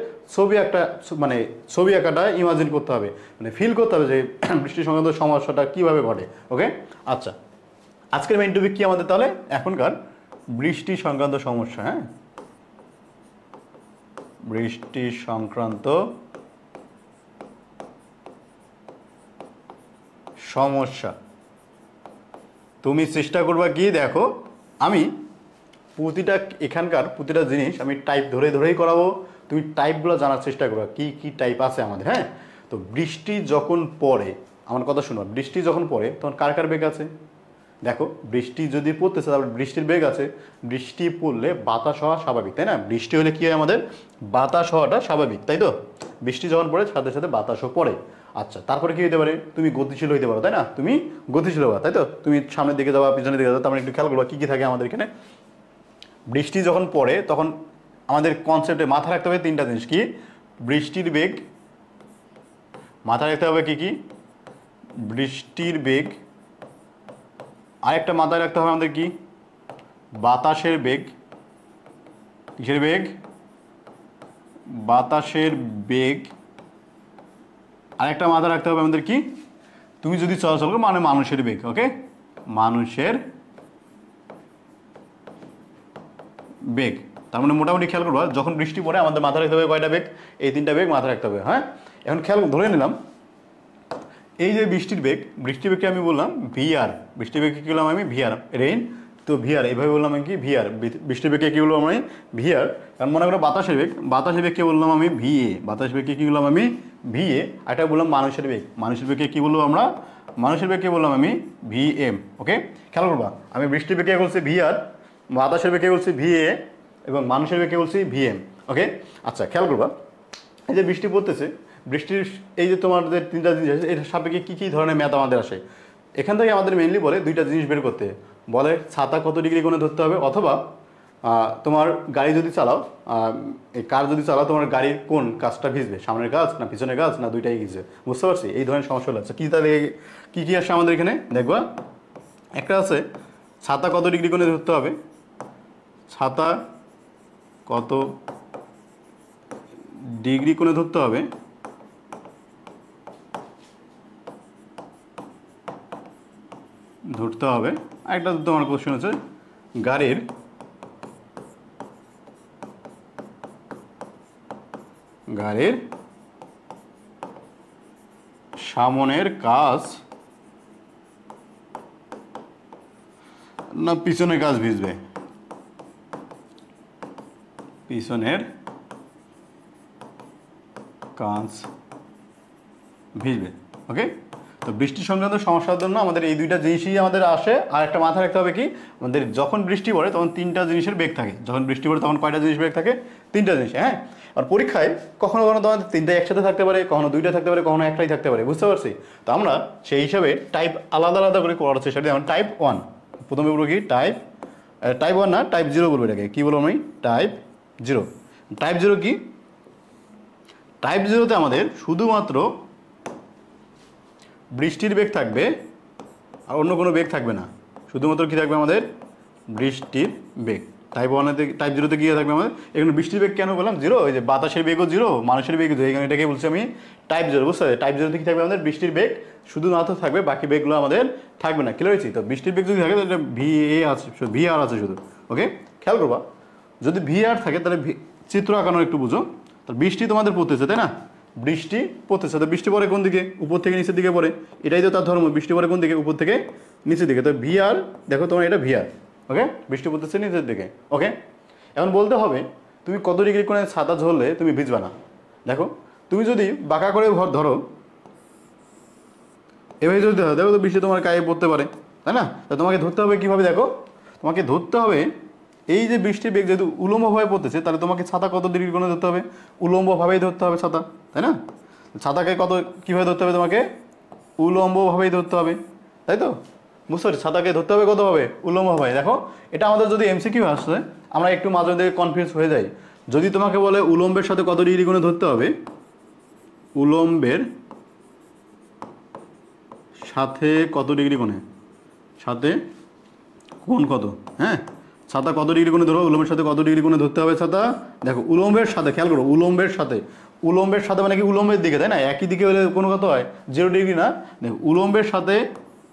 ছবি আঁকাটা ইমাজিন করতে হবে, মানে ফিল করতে হবে যে বৃষ্টি সংক্রান্ত সমস্যাটা কীভাবে ঘটে। ওকে, আচ্ছা আজকের মেইন টপিক কি আমাদের তাহলে? এখনকার বৃষ্টি সংক্রান্ত সমস্যা। হ্যাঁ, বৃষ্টি সংক্রান্ত সমস্যা। তুমি চেষ্টা করবা কি, দেখো আমি এখানকার প্রতিটা জিনিস আমি টাইপ ধরেই করাবো, তুমি টাইপগুলো জানার চেষ্টা করবা কি কি টাইপ আছে আমাদের। হ্যাঁ, তো বৃষ্টি যখন পড়ে, আমার কথা শোনো, বৃষ্টি যখন পড়ে তখন কার কার বেগ আছে? দেখো বৃষ্টি যদি পড়তেছে তারপর বৃষ্টির বেগ আছে, বৃষ্টি পড়লে বাতাস হওয়া স্বাভাবিক, তাই না? বৃষ্টি হলে কি হয়, আমাদের বাতাস হওয়াটা স্বাভাবিক, তাই তো? বৃষ্টি যখন পড়ে সাথে সাথে বাতাসও পড়ে। আচ্ছা, তারপরে কি হতে পারে? তুমি গতিশীল হইতে পারো, তাই না? তুমি গতিশীল হবা, তাই তো? তুমি সামনের দিকে যাওয়া, পিছনের দিকে যাওয়া, তার মানে একটু খেয়াল করবা কী কী থাকে আমাদের এখানে। বৃষ্টি যখন পড়ে তখন আমাদের কনসেপ্টে মাথায় রাখতে হবে তিনটা জিনিস। কি? বৃষ্টির বেগ, মাথায় রাখতে হবে কি কি? বৃষ্টির বেগ, আরেকটা মাথায় রাখতে হবে আমাদের কি? বাতাসের বেগ। কিসের বেগ? বাতাসের বেগ। আরেকটা মাথায় রাখতে হবে আমাদের কি? তুমি যদি চলাচল করো মানে মানুষের বেগ। ওকে, মানুষের বেগ। তার মানে মোটামুটি খেয়াল করবা, যখন বৃষ্টি পড়ে আমাদের মাথায় রাখতে হবে কয়টা বেগ? এই তিনটা বেগ মাথায় রাখতে হবে। হ্যাঁ, এখন খেয়াল ধরে নিলাম এই যে বৃষ্টির বেগকে আমি বললাম ভিআর। বৃষ্টির বেগকে কী বললাম আমি? ভিআর। রেইন, তো ভিআর এইভাবে বললাম আমি কি? ভিআর। বৃষ্টির বেগকে কী বললাম আমি? ভিআর। কারণ মনে করো বাতাসের বেগকে বললাম আমি ভিএ। বাতাস বেগকে কী বললাম আমি? ভিএ। একটা বললাম মানুষের বেগকে কী বলবো আমরা? মানুষের বেগকে বললাম আমি ভিএম। ওকে, খেয়াল করবা, আমি বৃষ্টির বেগকে বলছি ভিআর, বাতাসের বেগকে বলছি ভিএ, এবং মানুষের বেগকে বলছি ভিএম। ওকে, আচ্ছা খেয়াল করবা, এই যে বৃষ্টি পড়তেছে, বৃষ্টির এই যে তোমাদের তিনটা জিনিস আছে, এর সাপেক্ষে কী কী ধরনের ম্যাথ আমাদের আসে? এখান থেকে আমাদের মেইনলি বলে দুইটা জিনিস বের করতে, বলে ছাতা কত ডিগ্রি কোণে ধরতে হবে, অথবা তোমার গাড়ি যদি চালাও, এই কার যদি চালাও, তোমার গাড়ির কোন কাজটা ভিজবে, সামনের কাজ না পিছনের কাজ না দুইটাই ভিজবে, বুঝতে পারছি? এই ধরনের সমস্যাগুলো আছে। কী তাহলে কী কী আসে আমাদের এখানে দেখবা? একটা আছে ছাতা কত ডিগ্রি কোণে ধরতে হবে, ছাতা কত ডিগ্রি কোণে ধরতে হবে, একটা তোমার কোশ্চেন হচ্ছে গাড়ির সামনের কাজ না পিছনের কাজ ভিজবে, পিছনের কাজ ভিজবে। ওকে, তো বৃষ্টি সংক্রান্ত সমস্যার জন্য আমাদের এই দুইটা জিনিসই আমাদের আসে। আর একটা মাথায় রাখতে হবে কি, আমাদের যখন বৃষ্টি পড়ে তখন তিনটা জিনিসের বেগ থাকে। যখন বৃষ্টি পড়ে তখন কয়টা জিনিস বেগ থাকে? তিনটা জিনিস। হ্যাঁ, আর পরীক্ষায় কখনো কখনো তোমাদের তিনটা একসাথে থাকতে পারে, কখনো দুইটা থাকতে পারে, কখনো একটাই থাকতে পারে, বুঝতে পারছি? তো আমরা সেই হিসাবে টাইপ আলাদা আলাদা করে করার চেষ্টা করি। যেমন টাইপ 1 প্রথমে বলবো কি টাইপ 1 না টাইপ 0 বলবো এটাকে। কী বলবো আমি? টাইপ 0। টাইপ 0 কি? টাইপ 0তে আমাদের শুধুমাত্র বৃষ্টির বেগ থাকবে আর অন্য কোনো বেগ থাকবে না, শুধুমাত্র কি থাকবে আমাদের? বৃষ্টির বেগ। টাইপ 1-এতে টাইপ 0তে কী থাকবে আমাদের? এখানে বৃষ্টির বেগ কেন বললাম 0? ওই যে বাতাসের বেগও 0, মানুষের বেগও 0, এখানে এটাকে বলছি আমি টাইপ 0, বুঝতে পারছি? টাইপ 0তে কী থাকবে আমাদের? বৃষ্টির বেগ শুধুমাত্র থাকবে, বাকি বেগগুলো আমাদের থাকবে না। ক্লিয়ার হয়েছি? তো বৃষ্টির বেগ যদি থাকে তাহলে ভিআর আছে শুধু। ওকে, খেয়াল করবা, যদি ভিআর থাকে তাহলে চিত্র আঁকানোর একটু বুঝো। তো বৃষ্টি তোমাদের পড়তেছে, তাই না? বৃষ্টি পড়তেছে, তো বৃষ্টি পড়ে কোন দিকে? উপর থেকে নিচের দিকে পড়ে, এটাই তো তার ধর্ম। বৃষ্টি পড়ে কোন দিকে? উপর থেকে নিচের দিকে। তো ভিআর দেখো তোমার, এটা ভিআর। ওকে, বৃষ্টি পড়তেছে নিচের দিকে। ওকে, এখন বলতে হবে তুমি কত ডিগ্রি কোণে ছাতা ঝরলে তুমি ভিজবা না। দেখো, তুমি যদি বাঁকা করে ধরো, এভাবে যদি ধরো, দেখো তো বৃষ্টি তোমার গায়ে পড়তে পারে, তাই না? তো তোমাকে ধরতে হবে কীভাবে? দেখো, তোমাকে ধরতে হবে এই যে বৃষ্টির বেগ যেহেতু উলম্বভাবে পড়তেছে, তাহলে তোমাকে ছাতা কত ডিগ্রি কোণে ধরতে হবে? উলম্বভাবেই ধরতে হবে ছাতা, তাই না? ছাতাকে কীভাবে ধরতে হবে? তোমাকে উলম্বভাবেই ধরতে হবে, তাই তো? বুঝতে পারছি? ছাতাকে ধরতে হবে কতভাবে? উলম্বভাবে। দেখো, এটা আমাদের যদি এমসিকিউ আসছে, আমরা একটু মাঝে মধ্যে কনফিউজ হয়ে যাই। যদি তোমাকে বলে উলম্বের সাথে কত ডিগ্রি কোণে ধরতে হবে, উলম্বের সাথে কত ডিগ্রি কোণে, সাথে কোণ কত, হ্যাঁ, ছাতা কত ডিগ্রি কোণে ধরো, উলম্বের সাথে কত ডিগ্রি কোণে ধরতে হবে ছাতা। দেখো, উলম্বের সাথে, খেয়াল করো, উলম্বের সাথে, উলম্বের সাথে মানে কি? উলম্বের দিকে, তাই না? একই দিকে হলে কোনো কত হয়? 0 ডিগ্রি না? দেখো, উলম্বের সাথে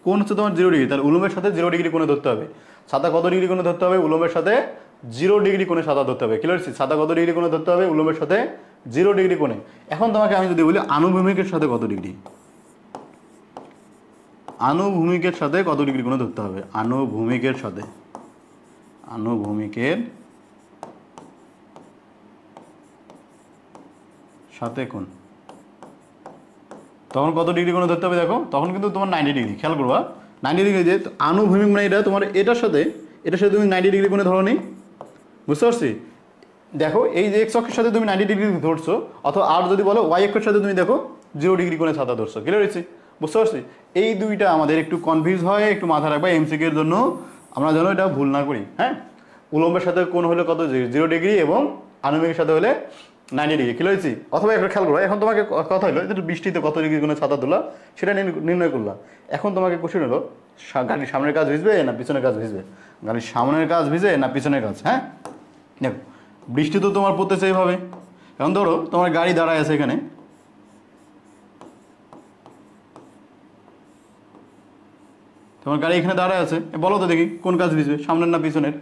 কোণ হচ্ছে তোমার 0 ডিগ্রি, তাহলে উলম্বের সাথে 0 ডিগ্রি কোণে ধরতে হবে। ছাতা কত ডিগ্রি কোণে ধরতে হবে? উলম্বের সাথে 0 ডিগ্রি কোণে ছাতা ধরতে হবে। ক্লিয়ার? ছাতা কত ডিগ্রি কোণে ধরতে হবে? উলম্বের সাথে 0 ডিগ্রি কোণে। এখন তোমাকে আমি যদি বলি আনুভূমিকের সাথে কত ডিগ্রি, আনুভূমিকের সাথে কত ডিগ্রি কোণে ধরতে হবে? আনুভূমিকের সাথে, আনুভূমিকের সাথে কোণ, তখন কত ডিগ্রি কোণে ধরতে হবে? দেখো, তখন কিন্তু তোমার 90 ডিগ্রি। খেয়াল করবা, 90 ডিগ্রি। যে আনুভূমিক মানে এটা তোমার এটার সাথে তুমি 90 ডিগ্রি কোণে ধরো নি, বুঝতে পারছি? দেখো, এই যে এক্স অক্ষের সাথে তুমি 90 ডিগ্রি ধরছো, অথবা আর যদি বলো ওয়াই অক্ষের সাথে তুমি দেখো 0 ডিগ্রি কোণে ছাতা ধরছো। ক্লিয়ার হয়েছে? বুঝতে পারছি? এই দুইটা আমাদের একটু কনফিউজ হয়, একটু মাথা রাখবা এমসিকিউর জন্য, আমরা যেন এটা ভুল না করি। হ্যাঁ, উলম্বের সাথে কোণ হলে কত? 0 ডিগ্রি, এবং আনুভূমিকের সাথে হলে 90 ডিগ্রি। ক্লিয়ার হয়েছি? অথবা একটা খেয়াল করো, এখন তোমাকে কথা হলো যে বৃষ্টিতে কত ডিগ্রি কোণে ছাতা তোলা, সেটা নির্ণয় করলা। এখন তোমাকে কোশ্চেন হলো, গাড়ির সামনের কাজ ভিজবে না পিছনের কাজ ভিজবে? গাড়ির সামনের কাজ ভিজে না পিছনের কাজ? হ্যাঁ, দেখো, বৃষ্টি তো তোমার পড়তেছে এইভাবে। এখন ধরো তোমার গাড়ি দাঁড়ায় আছে এখানে, তোমার গাড়ি এখানে দাঁড়ায় আছে, বলো তো দেখি কোন কাজ ভিজবে, সামনের না পিছনের?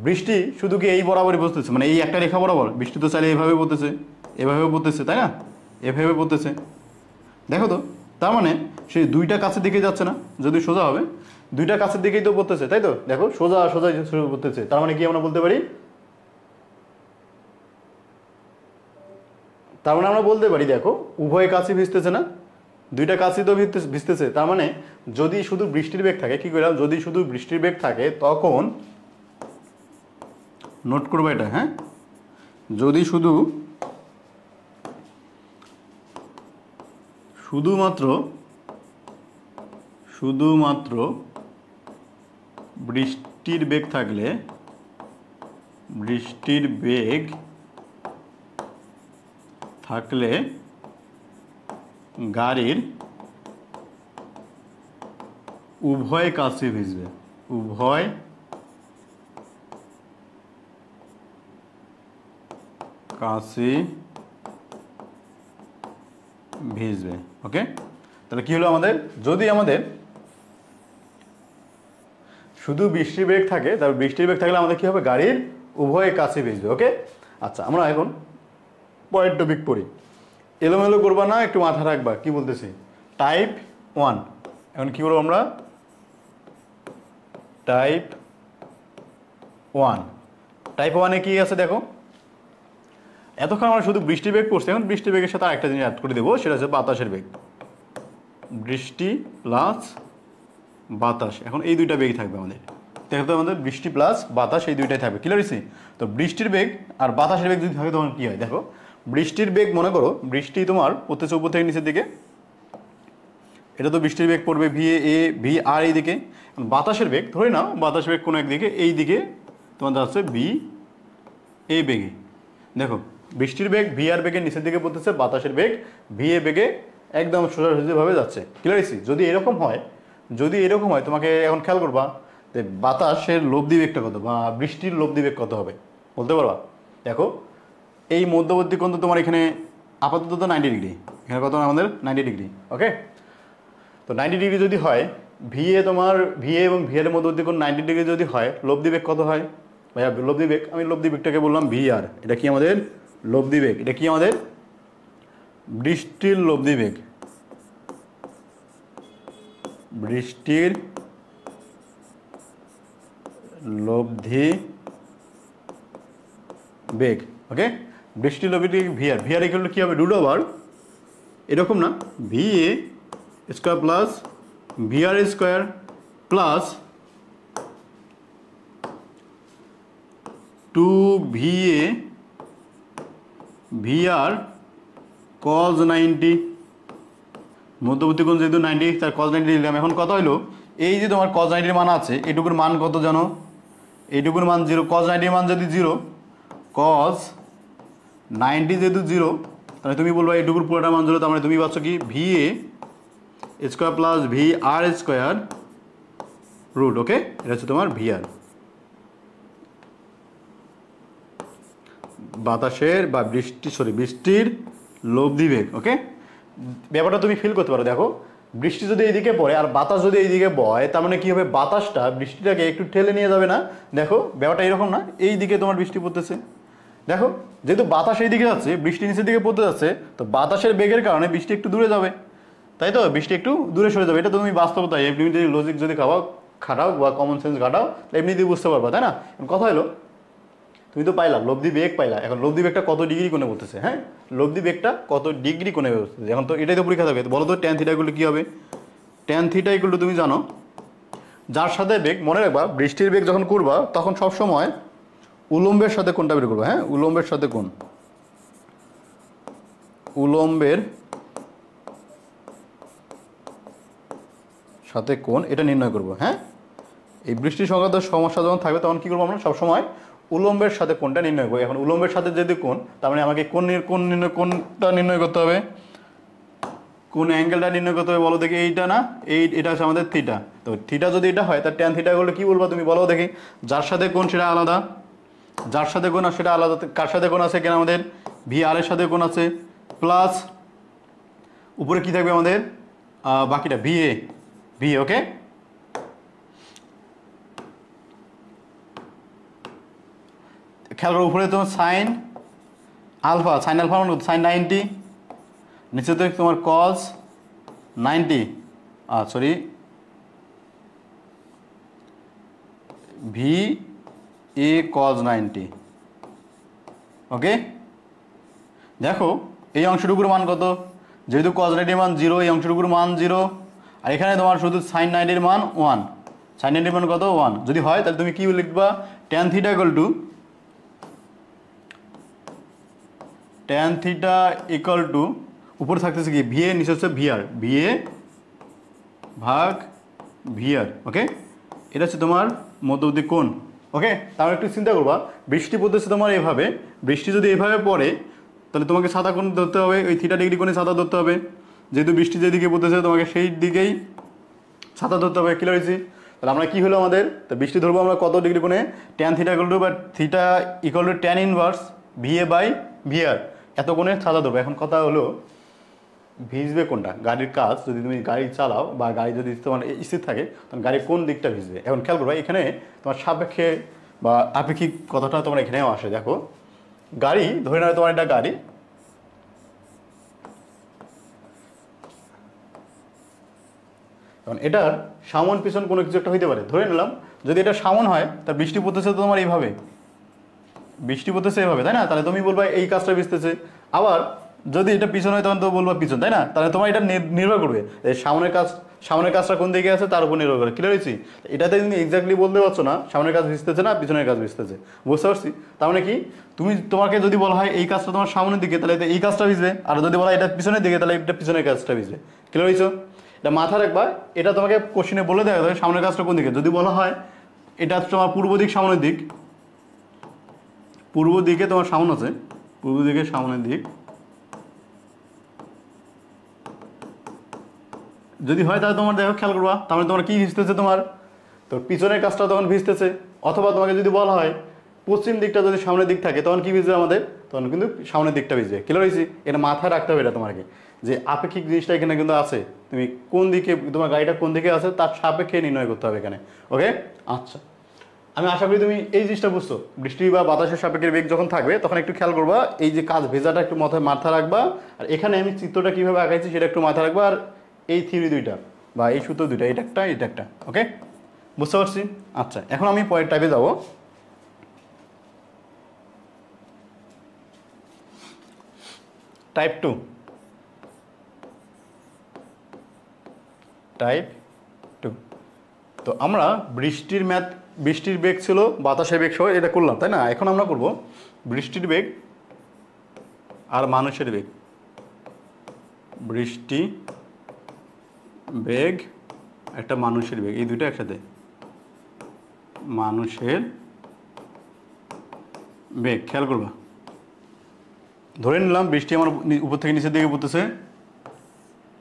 বৃষ্টি শুধু কি এই বরাবরই পড়তেছে, মানে এই একটা রেখা বরাবর? বৃষ্টি তো চাইলে এইভাবে পড়তেছে, এভাবেও পড়তেছে, তাই না? এভাবে পড়তেছে। দেখো তো, তার মানে সেই দুইটা কাছের দিকে যাচ্ছে না? যদি সোজা হবে, দুইটা কাছের দিকেই তো পড়তেছে, তাই তো? দেখো, সোজা সোজা পড়তেছে, তার মানে কি আমরা বলতে পারি? তার মানে আমরা বলতে পারি, দেখো, উভয় কাছে ভিজতেছে না? দুইটা কাছেই তো ভিজতেছে। তার মানে যদি শুধু বৃষ্টির বেগ থাকে, কি করলাম, যদি শুধু বৃষ্টির বেগ থাকে তখন, নোট করবো এটা, হ্যাঁ, যদি শুধুমাত্র বৃষ্টির বেগ থাকলে, বৃষ্টির বেগ থাকলে গাড়ির উভয় কাছে ভিজবে, উভয় কাছে ভিজবে। ওকে, তাহলে কি হলো আমাদের? যদি আমাদের শুধু বৃষ্টির বেগ থাকে, তাহলে বৃষ্টির বেগ থাকলে আমাদের কি হবে? গাড়ির উভয় কাছে ভিজবে। ওকে, আচ্ছা, আমরা এখন পরের টপিক পড়ি। এলোমেলো করবা না, একটু মাথা রাখবা কি বলতেছি। টাইপ 1, এখন কি করবো আমরা? টাইপ 1, টাইপ 1-এ কি আছে দেখো, এতক্ষণ আমরা শুধু বৃষ্টির বেগ পড়ছি, এখন বৃষ্টির বেগের সাথে আরেকটা জিনিস অ্যাড করে দেবো, সেটা হচ্ছে বাতাসের বেগ। বৃষ্টি প্লাস বাতাস, এখন এই দুইটা বেগ থাকবে আমাদের। দেখো, আমাদের বৃষ্টি প্লাস বাতাস এই দুইটাই থাকবে। ক্লিয়ার হয়েছে? তো বৃষ্টির বেগ আর বাতাসের বেগ যদি থাকে তখন কি হয়? দেখো, বৃষ্টির বেগ মনে করো বৃষ্টি তোমার পড়তেছে উপর থেকে নিচের দিকে, এটা তো বৃষ্টির বেগ পড়বে ভি এ ভি আর এই দিকে। বাতাসের বেগ ধরে নাও, বাতাসের বেগ কোনো একদিকে, এই দিকে তোমার যাচ্ছে বি এ বেগে। দেখো বৃষ্টির বেগ ভি আর বেগের নিচের দিকে পড়তেছে, বাতাসের বেগ ভি এ বেগে একদম সোজাসুজিভাবে যাচ্ছে। ক্লিয়ার হয়েছি? যদি এরকম হয় তোমাকে এখন খেয়াল করবা যে বাতাসের লব্ধি বেগটা কত বা বৃষ্টির লব্ধি বেগ কত হবে বলতে পারবা? দেখো এই মধ্যবর্তী কোণ তো তোমার এখানে আপাতত তো 90 ডিগ্রি, এখানে কত আমাদের 90 ডিগ্রি। ওকে, তো 90 ডিগ্রি যদি হয় ভিএ তোমার ভিএ এবং ভি এর মধ্যবর্তী কোণ 90 ডিগ্রি যদি হয়, লব্ধি বেগ কত হয় ভাইয়া? লব্ধি বেগ, আমি লব্ধি বেগটাকে বললাম ভি আর। এটা কি আমাদের লব্ধি বেগ, এটা কি আমাদের বৃষ্টির লব্ধি বেগ, বৃষ্টির লব্ধি বেগ। ওকে, বৃষ্টির লব্ধি বেগ v R. V r equal to কি হবে? রুট ওভার এরকম না, ভি এ স্কোয়ার প্লাস ভি আর square plus 2VA VR cos 90, মধ্যবর্তী কোণ যেহেতু 90 তার cos 90 দিলাম। এখন কত হলো, এই যে তোমার cos 90 মান আছে এটুকুর মান কত জানো? এইটুকুর মান 0। cos 90 মান যদি 0, cos 90 যেহেতু 0, তাহলে তুমি বলবো এইটুকুর পুরোটা মান 0, তার মানে তুমি পাচ্ছ কি VA square plus VR square root. Okay, এটা হচ্ছে তোমার VR, বাতাসের বা বৃষ্টির লব্ধি বেগ। ওকে, ব্যাপারটা তুমি ফিল করতে পারো। দেখো বৃষ্টি যদি এইদিকে পড়ে আর বাতাস যদি এইদিকে বয়, তার মানে কি হবে? বাতাসটা বৃষ্টিটাকে একটু ঠেলে নিয়ে যাবে না? দেখো ব্যাপারটা এরকম না, এই দিকে তোমার বৃষ্টি পড়তেছে। দেখো যেহেতু বাতাস এই দিকে যাচ্ছে, বৃষ্টি নিচের দিকে পড়তে যাচ্ছে, তো বাতাসের বেগের কারণে বৃষ্টি একটু দূরে যাবে, তাই তো? বৃষ্টি একটু দূরে সরে যাবে। এটা তুমি বাস্তবতা, এমনি যদি লজিক যদি খাটাও বা কমন সেন্স খাটাও এমনিতেই বুঝতে পারবা, তাই না? কথা হলো তুমি তো পাইলা লব্ধি বেগ পাইলা, এখন লব্ধি বেগটা কত ডিগ্রি কোণে বলতেছে। হ্যাঁ, লব্ধি বেগটা কত ডিগ্রি কোণে বলতেছে। এখন তো এটাই তো পরীক্ষা থাকবে। বলো তো ট্যান থিটা ইকুয়াল টু কি হবে? ট্যান থিটা ইকুয়াল টু তুমি জানো যার সাথে বেগ, মনে রাখবা বৃষ্টির বেগ যখন করবা তখন সবসময় উলম্বের সাথে কোণটা বের করবা। হ্যাঁ, উলম্বের সাথে কোণ, উলম্বের সাথে কোণ এটা নির্ণয় করবো। হ্যাঁ, এই বৃষ্টি সংক্রান্ত সমস্যা যখন থাকবে তখন কী করবো আমরা? সবসময় উলম্বের সাথে কোণটা নির্ণয় করি। এখন উলম্বের সাথে যদি কোণ, তার মানে আমাকে কোণটা নির্ণয় করতে হবে, কোন অ্যাঙ্গেলটা নির্ণয় করতে হবে বলো দেখি? এইটা না, এটা হচ্ছে আমাদের থিটা। তো থিটা যদি এটা হয় তার ট্যান থিটা হলে কি বলবো তুমি বলো দেখি? যার সাথে কোণ সেটা আলাদা, যার সাথে কোণ সেটা আলাদা। কার সাথে কোণ আছে? কেন আমাদের ভি আর এর সাথে কোণ আছে, প্লাস উপরে কি থাকবে আমাদের বাকিটা ভি। ওকে, খেয়াল করো উপরে তোমার সাইন আলফা মান কত? সাইন 90, নিচে তো তোমার কস 90, সরি ভি এ কস 90। ওকে, দেখো এই অংশটুকুর মান কত? যেহেতু কস 90 মান 0, এই অংশটুকুর মান 0, আর এখানে তোমার শুধু সাইন 90 মান 1। সাইন 90 মান কত? 1। যদি হয় তাহলে তুমি কি লিখবা? ট্যান থিটা ইকুয়াল টু উপরে থাকতেছে কি ভিএ, নিচে হচ্ছে ভিএ ভাগ ভিআর। ওকে, এটা হচ্ছে তোমার মধ্যবর্তী কোণ। ওকে, তাহলে একটু চিন্তা করবা, বৃষ্টি পড়তেছে তোমার এভাবে, বৃষ্টি যদি এভাবে পড়ে তাহলে তোমাকে সাদা কোণ ধরতে হবে, ওই থিটা ডিগ্রি কোণে সাদা ধরতে হবে। যেহেতু বৃষ্টি যেদিকে পড়তেছে তোমাকে সেই দিকেই সাদা ধরতে হবে। ক্লিয়ার হয়েছে? তাহলে আমরা কি হলো আমাদের, তো বৃষ্টি ধরবো আমরা কত ডিগ্রি কোণে? ট্যান থিটা ইকুয়াল টু বা theta equal to tan inverse VA by VR, এত কোণে সাদা ধরবো। এখন কথা হলো ভিজবে কোনটা? গাড়ির কাজ যদি তুমি গাড়ি চালাও বা গাড়ি যদি তোমার স্থির থাকে তখন গাড়ির কোন দিকটা ভিজবে। এখন খেয়াল করবা এখানে তোমার সাপেক্ষে বা আপেক্ষিক কথাটা তোমার এখানেও আসে। দেখো গাড়ি ধরে নাও তোমার একটা গাড়ি, কারণ এটার সামন পিছন কোনো কিছু একটা হইতে পারে। ধরে নিলাম যদি এটা সামন হয় তার বৃষ্টি পড়তেছে তো তোমার এইভাবে, বৃষ্টি পড়তেছে এইভাবে, তাই না? তাহলে তুমি বলবা এই কাজটা ভিজতেছে। আবার যদি এটা পিছন হয় তখন তো বলবা পিছন, তাই না? তাহলে তোমার এটা নির্ভর করবে এই সামনের কাজ সামনের কাজটা কোন দিকে আছে তার উপর নির্ভর করে। ক্লিয়ার হয়েছি? এটাতে তুমি এক্স্যাক্টলি বলতে পারছো না সামনের কাজ ভিজতেছে না পিছনের কাজ ভিজতেছে, বুঝতে পারছি? তার মানে কি তোমাকে যদি বলা হয় এই কাজটা তোমার সামনের দিকে তাহলে এই কাজটা ভিজবে, আর যদি বলা হয় এটা পিছনের দিকে তাহলে এটা পিছনের কাজটা ভিজবে। ক্লিয়ার হয়েছো? এটা মাথা রাখবা, এটা তোমাকে কোশ্চেনে বলে দেওয়া হবে সামনের কাজটা কোন দিকে। যদি বলা হয় এটা তোমার পূর্ব দিক সামনের দিক, পূর্ব দিকে তোমার সামনে আছে, পূর্ব দিকে সামনের দিক যদি হয় তাহলে তোমার দেখো খেয়াল করবা তাহলে তোমার কি ভিজতেছে, তোমার তো পিছনের কাজটা তখন ভিজতেছে। অথবা তোমাকে যদি বলা হয় পশ্চিম দিকটা যদি সামনের দিক থাকে তখন কি ভিজবে আমাদের, তখন কিন্তু সামনের দিকটা ভিজবে। ক্লিয়ার হয়েছি? এটা মাথায় রাখতে হবে এটা তোমাকে, যে আপেক্ষিক জিনিসটা এখানে কিন্তু আছে, তুমি কোন দিকে তোমার গাড়িটা কোন দিকে আছে তার সাপেক্ষে নির্ণয় করতে হবে এখানে। ওকে, আচ্ছা, আমি আশা করি তুমি এই জিনিসটা বুঝছো। বৃষ্টি বা বাতাসের সাপেক্ষের বেগ যখন থাকবে তখন একটু খেয়াল করবা, এই যে কাজ ভেজাটা একটু মাথায় রাখবা, আর এখানে আমি চিত্রটা কীভাবে আঁকাইছি সেটা একটু মাথায় রাখবা, আর এই থিওরি দুইটা বা এই সূত্র দুইটা, এটা একটা। ওকে, বুঝতে পারছি? আচ্ছা, এখন আমি পরের টাইপে যাব। Type 2, type 2। তো আমরা বৃষ্টির বেগ ছিল বাতাসের বেগ সহ এটা করলাম, তাই না? এখন আমরা করব বৃষ্টির বেগ আর মানুষের বেগ। বৃষ্টি বেগ একটা মানুষের বেগ, এই দুটো একসাথে, মানুষের বেগ। খেয়াল করবা, ধরে নিলাম বৃষ্টি আমার উপর থেকে নিচের দিকে পড়তেছে,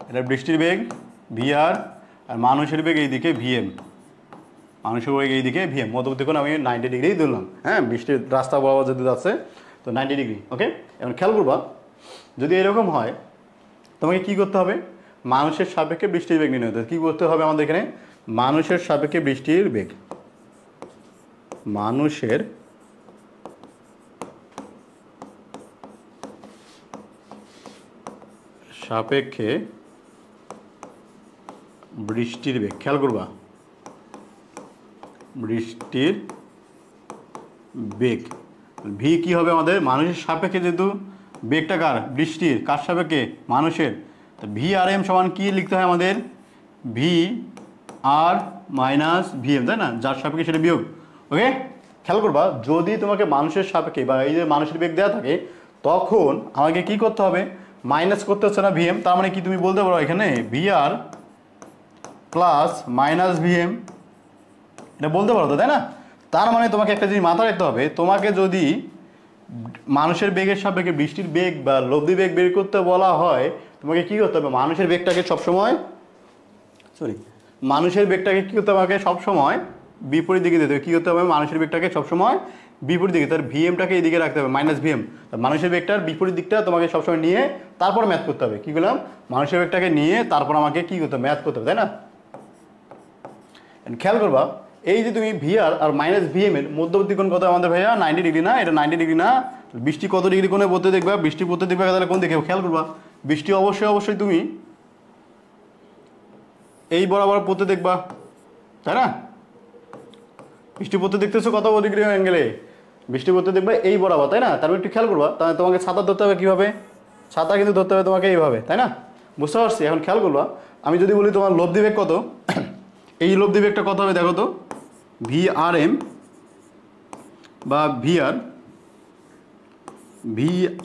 এটা বৃষ্টির বেগ ভিআর, আর মানুষের বেগ এইদিকে ভিএম, মানুষের বেগ এইদিকে ভিএম, মধ্যবর্তী কোণ আমি 90 ডিগ্রি ধরলাম। হ্যাঁ, বৃষ্টির রাস্তা বরাবর যদি যাচ্ছে তো 90 ডিগ্রি। ওকে, এখন খেয়াল করবা যদি এরকম হয় তোমাকে কি করতে হবে, মানুষের সাপেক্ষে বৃষ্টির বেগ নির্ণয় করতে হবে। কী করতে হবে আমাদের এখানে, মানুষের সাপেক্ষে বৃষ্টির বেগ, মানুষের সাপেক্ষে বৃষ্টির বেগ। খেয়াল করবা, বৃষ্টির বেগ ভি কি হবে আমাদের, মানুষের সাপেক্ষে যেহেতু বেগটা কার, বৃষ্টির, কার সাপেক্ষে, মানুষের, তো ভি আর এম সমান কি লিখতে হয় আমাদের, ভি আর মাইনাস ভিএম, তাই না? যার সাপেক্ষে সেটা বিয়োগ। ওকে, খেয়াল করবা যদি তোমাকে মানুষের সাপেক্ষে বা এই যে মানুষের বেগ দেওয়া থাকে তখন আমাকে কি করতে হবে, মাইনাস করতে হচ্ছে না ভিএম, তার মানে কি তুমি বলতে পারো এখানে ভি আর প্লাস মাইনাস ভিএম, এটা বলতে পারো তো, তাই না? তার মানে তোমাকে একটা জিনিস মাথায় রাখতে হবে, তোমাকে যদি মানুষের বেগের সাপেক্ষে বৃষ্টির বেগ বা লব্ধি বেগ বের করতে বলা হয় তোমাকে কি করতে হবে, মানুষের বেগটাকে সবসময় মানুষের বেগটাকে কী করতে হবে, আমাকে সবসময় বিপরীত দিকে দিতে হবে। কী করতে হবে, মানুষের বেগটাকে সবসময় বিপরীত দিকে, তার ভিএমটাকে এদিকে রাখতে হবে, মাইনাস ভিএম। মানুষের বেগটার বিপরীত দিকটা তোমাকে সবসময় নিয়ে তারপর ম্যাথ করতে হবে। কী করলাম, মানুষের বেগটাকে নিয়ে তারপর আমাকে কী করতে হবে, ম্যাথ করতে হবে, তাই না? খেয়াল করবা এই যে তুমি ভিআর আর মাইনাস ভিএম এর মধ্যবর্তী কোণ কত আমাদের ভাইয়া, 90 ডিগ্রি না? এটা 90 ডিগ্রি না? বৃষ্টি কত ডিগ্রি কোণে পড়তে দেখবা, বৃষ্টি পড়তে দেখবা তাহলে কোন দিকে, খেয়াল করবা বৃষ্টি অবশ্যই তুমি এই বরাবর পড়তে দেখবা, তাই না? বৃষ্টি পড়তে দেখতেছো কত ডিগ্রি অ্যাঙ্গেলে, বৃষ্টি পড়তে দেখবা এই বরাবর, তাই না? তারপর একটু খেয়াল করবা, তাহলে তোমাকে ছাতা ধরতে হবে কীভাবে, ছাতা কিন্তু ধরতে হবে তোমাকে এইভাবে, তাই না? বুঝতে পারছি? এখন খেয়াল করবা আমি যদি বলি তোমার লব্ধি বেগ কত, এই লব্ধি বেগটা কত হবে দেখো তো, ভি আর এম বা ভি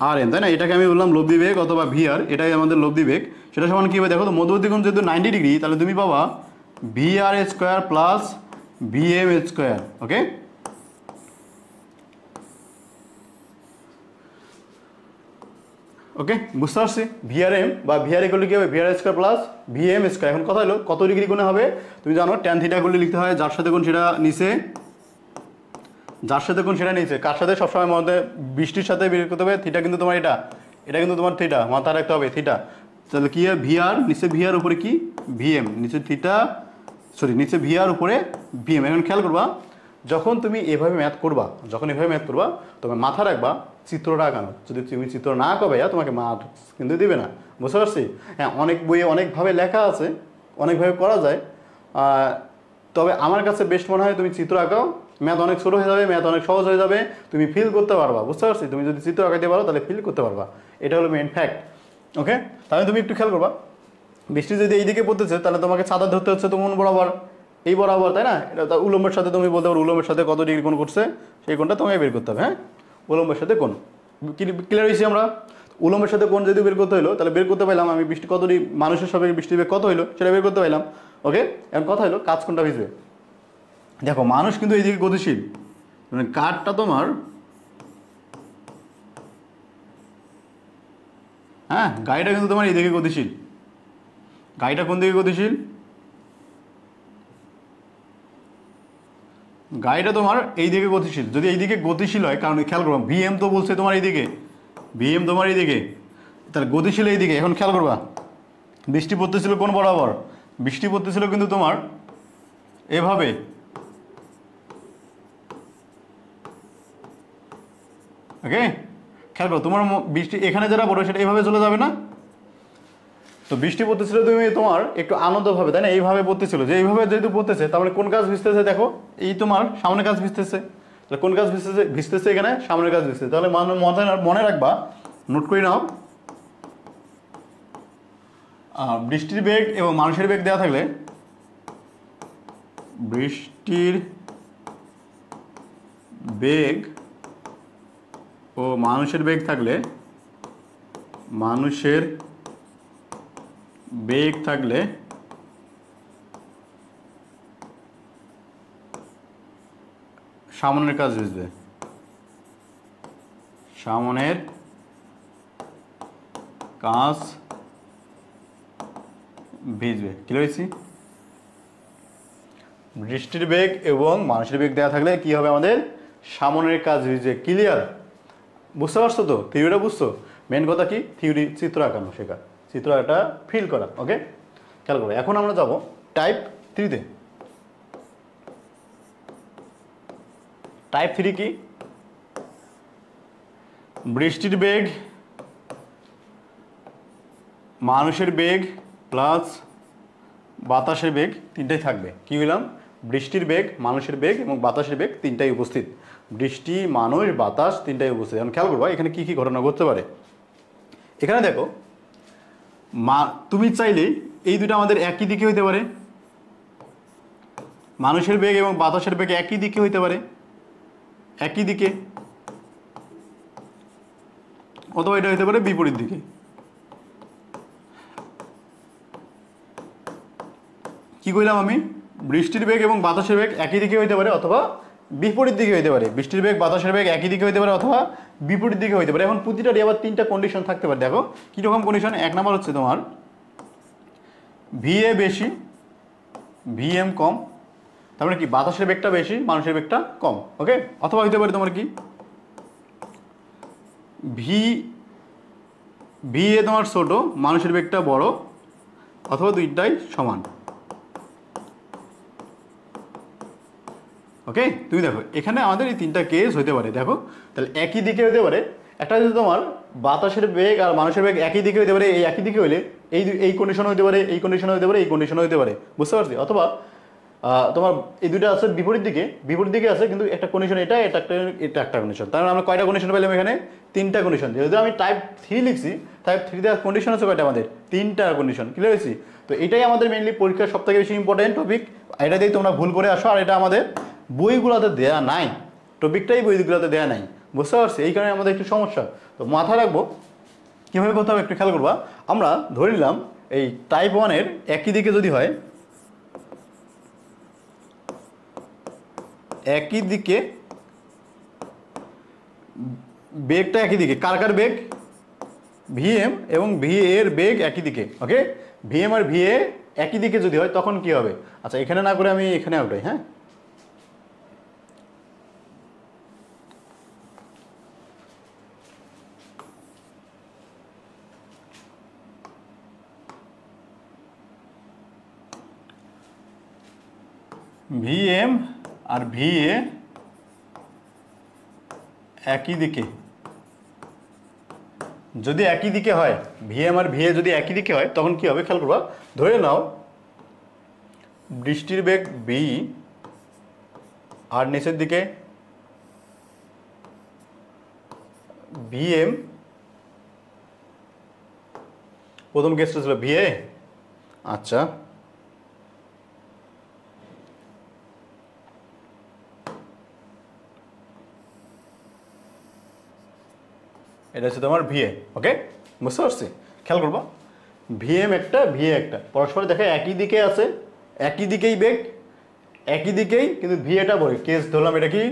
আর এম, তাই না? এটাকে আমি বললাম লব্ধি বেগ অথবা ভি আর, এটাই আমাদের লব্ধি বেগ। সেটা সমান কী হবে দেখো তো, মধ্যবর্তী কোণ যেহেতু 90 ডিগ্রি তাহলে তুমি পাবা ভি আর square plus v m square. Okay, okay, বুঝতে পারছি? ভিআরএম বা ভিআর ইকুয়াল কি হবে, VR square plus VM square. এখন কথা হলো কত ডিগ্রি কোণে হবে, তুমি জানো ট্যান থিটা করলে লিখতে হয় যার সাথে কোণ সেটা নিচে, যার সাথে কোণ সেটা নিচে, কার সাথে সবসময় মধ্যে বৃষ্টির সাথে বের করতে হবে থিটা, কিন্তু তোমার এটা কিন্তু তোমার থিটা, মাথায় রাখতে হবে থিটা। তাহলে কি হয়, ভিআর নিচে ভিআর উপরে কি ভিএম, নিচে থিটা নিচে ভিআর উপরে ভিএম। এখন খেয়াল করবা যখন তুমি এভাবে ম্যাথ করবা, তবে মাথা রাখবা চিত্রটা আঁকানো। যদি তুমি চিত্র না আঁকো ভাইয়া তোমাকে মার্ক কিন্তু দিবে না, বুঝতে পারছি? হ্যাঁ, অনেক বইয়ে অনেকভাবে লেখা আছে, অনেকভাবে করা যায়, তবে আমার কাছে বেস্ট মনে হয় তুমি চিত্র আঁকাও, ম্যাথ অনেক ছোটো হয়ে যাবে, ম্যাথ অনেক সহজ হয়ে যাবে, তুমি ফিল করতে পারবা, বুঝতে পারছি? তুমি যদি চিত্র আঁকাতে পারো তাহলে ফিল করতে পারবা, এটা হলো মেন ফ্যাক্ট। ওকে, তাহলে তুমি একটু খেয়াল করবা বৃষ্টি যদি এইদিকে পড়তেছে তাহলে তোমাকে ছাতা ধরতে হচ্ছে তো কোন বরাবর, এই বরাবর, তাই না? এটা তো উলম্বের সাথে তুমি বলতে পারো উলম্বের সাথে কত ডিগ্রি কোণ করছে, সেই কোণটা তোমাকে বের করতে হবে। হ্যাঁ, উলম্বের সাথে কোণ ক্লিয়ার হয়েছি আমরা। উলম্বের সাথে কোণ যদি বের করতে হলো তাহলে বের করতে পারলাম আমি বৃষ্টি কত মানুষের সাপেক্ষে বৃষ্টির বেগ কত হলো সেটা বের করতে পারলাম। ওকে, এখন কথা হলো কাজ কোনটা ভিজবে। দেখো মানুষ কিন্তু এইদিকে গতিশীল, মানে কাঠটা তোমার, হ্যাঁ গাড়িটা কিন্তু তোমার এইদিকে গতিশীল। গাড়িটা কোন দিকে গতিশীল? গাড়িটা তোমার এই দিকে গতিশীল। যদি এইদিকে গতিশীল হয়, কারণ খেয়াল করবা ভিএম তো বলছে তোমার এইদিকে, ভিএম তোমার এইদিকে, তাহলে গতিশীল এইদিকে। এখন খেয়াল করবা বৃষ্টি পড়তেছিল কোন বরাবর? বৃষ্টি পড়তেছিল কিন্তু তোমার এভাবে, ওকে খেয়াল করো তোমার বৃষ্টি এখানে যারা পড়বে সেটা এইভাবে চলে যাবে না? তো বৃষ্টি পড়তেছিল তুমি তোমার একটু আনন্দভাবে, তাই না? এইভাবে পড়তেছিল, যে এইভাবে যেহেতু পড়তেছে তার মানে কোন গাছ ভিজতেছে? দেখো এই তোমার সামনে গাছ ভিজতেছে, তাহলে কোন গাছ ভিজতেছে? ভিজতেছে এখানে সামনের গাছ ভিজতেছে। তাহলে মনে রাখবা, নোট করে নাও, বৃষ্টির বেগ এবং মানুষের বেগ দেওয়া থাকলে, বৃষ্টির বেগ ও মানুষের বেগ থাকলে, মানুষের বেগ থাকলে সামনের কাজ ভিজবে, সামনের কাজ ভিজবে। কি হয়েছি? বৃষ্টির বেগ এবং মানুষের বেগ দেওয়া থাকলে কি হবে? আমাদের সামনের কাজ ভিজবে। ক্লিয়ার? বুঝতে পারছো তো? থিওরিটা বুঝছো? মেন কথা কি? থিওরি চিত্র আঁকানো শেখা, চিত্র একটা ফিল করা। ওকে, খেয়াল করো। এখন আমরা যাব টাইপ 3-তে। টাইপ 3 কি? বৃষ্টির বেগ, মানুষের বেগ প্লাস বাতাসের বেগ তিনটাই থাকবে। কি হইলাম? বৃষ্টির বেগ, মানুষের বেগ এবং বাতাসের বেগ তিনটাই উপস্থিত। বৃষ্টি, মানুষ, বাতাস তিনটাই উপস্থিত। এখন খেয়াল করবো এখানে কি কি ঘটনা ঘটতে পারে। এখানে দেখো তুমি চাইলে এই দুটো আমাদের একই দিকে হইতে পারে, মানুষের বেগ এবং বাতাসের বেগ একই দিকে হইতে পারে, একই দিকে, অথবা এটা হইতে পারে বিপরীত দিকে। কি কইলাম আমি? বৃষ্টির বেগ এবং বাতাসের বেগ একই দিকে হইতে পারে অথবা বিপরীত দিকে হইতে পারে। বৃষ্টির বেগ, বাতাসের বেগ একই দিকে হইতে পারে অথবা বিপরীত দিকে হইতে পারে। এখন প্রতিটারই আবার তিনটা কন্ডিশন থাকতে পারে। দেখো কীরকম কন্ডিশন। এক নাম্বার হচ্ছে তোমার ভিএ বেশি, ভিএম কম, তার মানে কি বাতাসের বেগটা বেশি, মানুষের বেগটা কম। ওকে, অথবা হইতে পারে তোমার কি ভিএ তোমার ছোট, মানুষের বেগটা বড়, অথবা দুইটাই সমান। ওকে, তুমি দেখো এখানে আমাদের এই তিনটা কেস হতে পারে। দেখো তাহলে একই দিকে হতে পারে। একটা যদি তোমার বাতাসের বেগ আর মানুষের বেগ একই দিকে হতে পারে, এই একই দিকে হইলে এই কন্ডিশন হতে পারে, এই কন্ডিশন হতে পারে, এই কন্ডিশন হতে পারে। বুঝতে পারছি? অথবা তোমার এই দুটো আছে বিপরীত দিকে, বিপরীত দিকে আছে কিন্তু একটা কন্ডিশন এটা, এটা একটা কন্ডিশন। তার মানে আমরা কয়টা কন্ডিশন পেলাম এখানে? তিনটা কন্ডিশন। যেহেতু আমি টাইপ 3 লিখছি, টাইপ 3 দেওয়ার কন্ডিশন আছে কয়টা? আমাদের তিনটা কন্ডিশন। ক্লিয়ার হয়েছি? তো এটাই আমাদের মেইনলি পরীক্ষার সবথেকে বেশি ইম্পর্টেন্ট টপিক। এটা দিয়ে তোমরা ভুল করে আসো, আর এটা আমাদের বইগুলোতে দেয়া নাই, টপিকটাই বইগুলোতে দেয়া নাই। বুঝতে পারছি? এই কারণে আমাদের একটু সমস্যা। তো মাথায় রাখবো কীভাবে করতে হবে একটু খেয়াল করবা। আমরা ধরে নিলাম এই টাইপ 1-এর একই দিকে যদি হয়, একই দিকে বেগটা একই দিকে, কার কার বেগ? ভিএম এবং ভিএ এর বেগ একই দিকে। ওকে, ভিএম আর ভিএ একই দিকে যদি হয় তখন কি হবে? আচ্ছা এখানে না করে আমি এখানে আউটাই। হ্যাঁ, ভিএম আর ভিএ একই দিকে যদি একই দিকে হয়, ভিএম আর ভিএ যদি একই দিকে হয় তখন কি হবে? খেয়াল করবা। ধরে নাও বৃষ্টির বেগ বি আর নিচের দিকে ভিএম, প্রথম কেসটা ছিল ভিএ, আচ্ছা, এটা হচ্ছে তোমার ভিএ। ওকে, বুঝতে পারছি? খেয়াল করবো, ভিএম একটা, ভিএ একটা, পরস্পর দেখে একই দিকে আছে, একই দিকেই বেগ, একই দিকেই, কিন্তু ভিএটা বলি কেস ধরলাম, এটা কি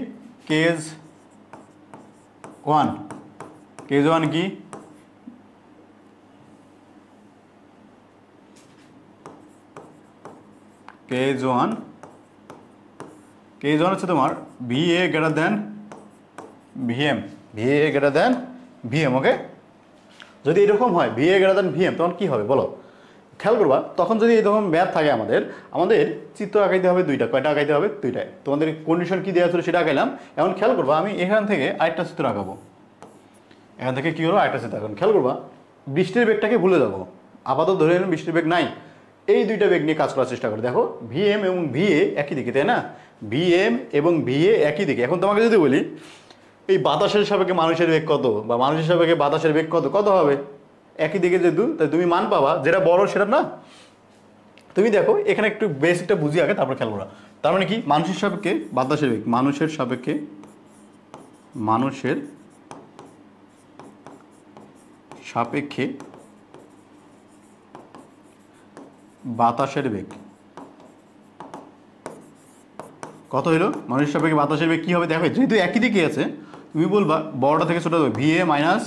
কেস ওয়ান। কেস ওয়ান কি? কেস ওয়ান, কেস ওয়ান হচ্ছে তোমার VA greater than VM, VA greater than VM. Okay, যদি এরকম হয় ভিএ গ্রেটার দেন ভিএম, তখন কি হবে বলো? খেয়াল করবা, তখন যদি এরকম ম্যাথ থাকে আমাদের, আমাদের চিত্র আঁকাইতে হবে দুইটা। কয়টা আঁকাইতে হবে? দুইটায়। তোমাদের কন্ডিশন কি দেওয়া ছিল সেটা আঁকাইলাম। এখন খেয়াল করবা, আমি এখান থেকে আরেকটা চিত্র আঁকাবো। এখান থেকে কি হলো? আরেকটা চিত্র আঁকানো। খেয়াল করবা, বৃষ্টির বেগটাকে ভুলে যাবো, আপাতত ধরে নিলাম বৃষ্টির বেগ নাই। এই দুইটা বেগ নিয়ে কাজ করার চেষ্টা করো। দেখো ভিএম এবং ভিএ একই দিকে, তাই না? ভিএম এবং ভিএ একই দিকে। এখন তোমাকে যদি বলি এই বাতাসের সাপেক্ষে মানুষের বেগ কত, বা মানুষের সাপেক্ষে বাতাসের বেগ কত, কত হবে? একই দিকে যেহেতু, তাই তুমি মান পাবা যেটা বড় সেটা না। তুমি দেখো এখানে একটু বেসিকটা বুঝিয়ে আগে তারপর খেয়াল করা। তার মানে কি? মানুষের সাপেক্ষে বাতাসের বেগ, মানুষের সাপেক্ষে, মানুষের সাপেক্ষে বাতাসের বেগ কত হইলো? মানুষের সাপেক্ষে বাতাসের বেগ কি হবে? দেখো যেহেতু একই দিকে আছে, তুমি বলবা বড়টা থেকে ছোট হবে ভিএ মাইনাস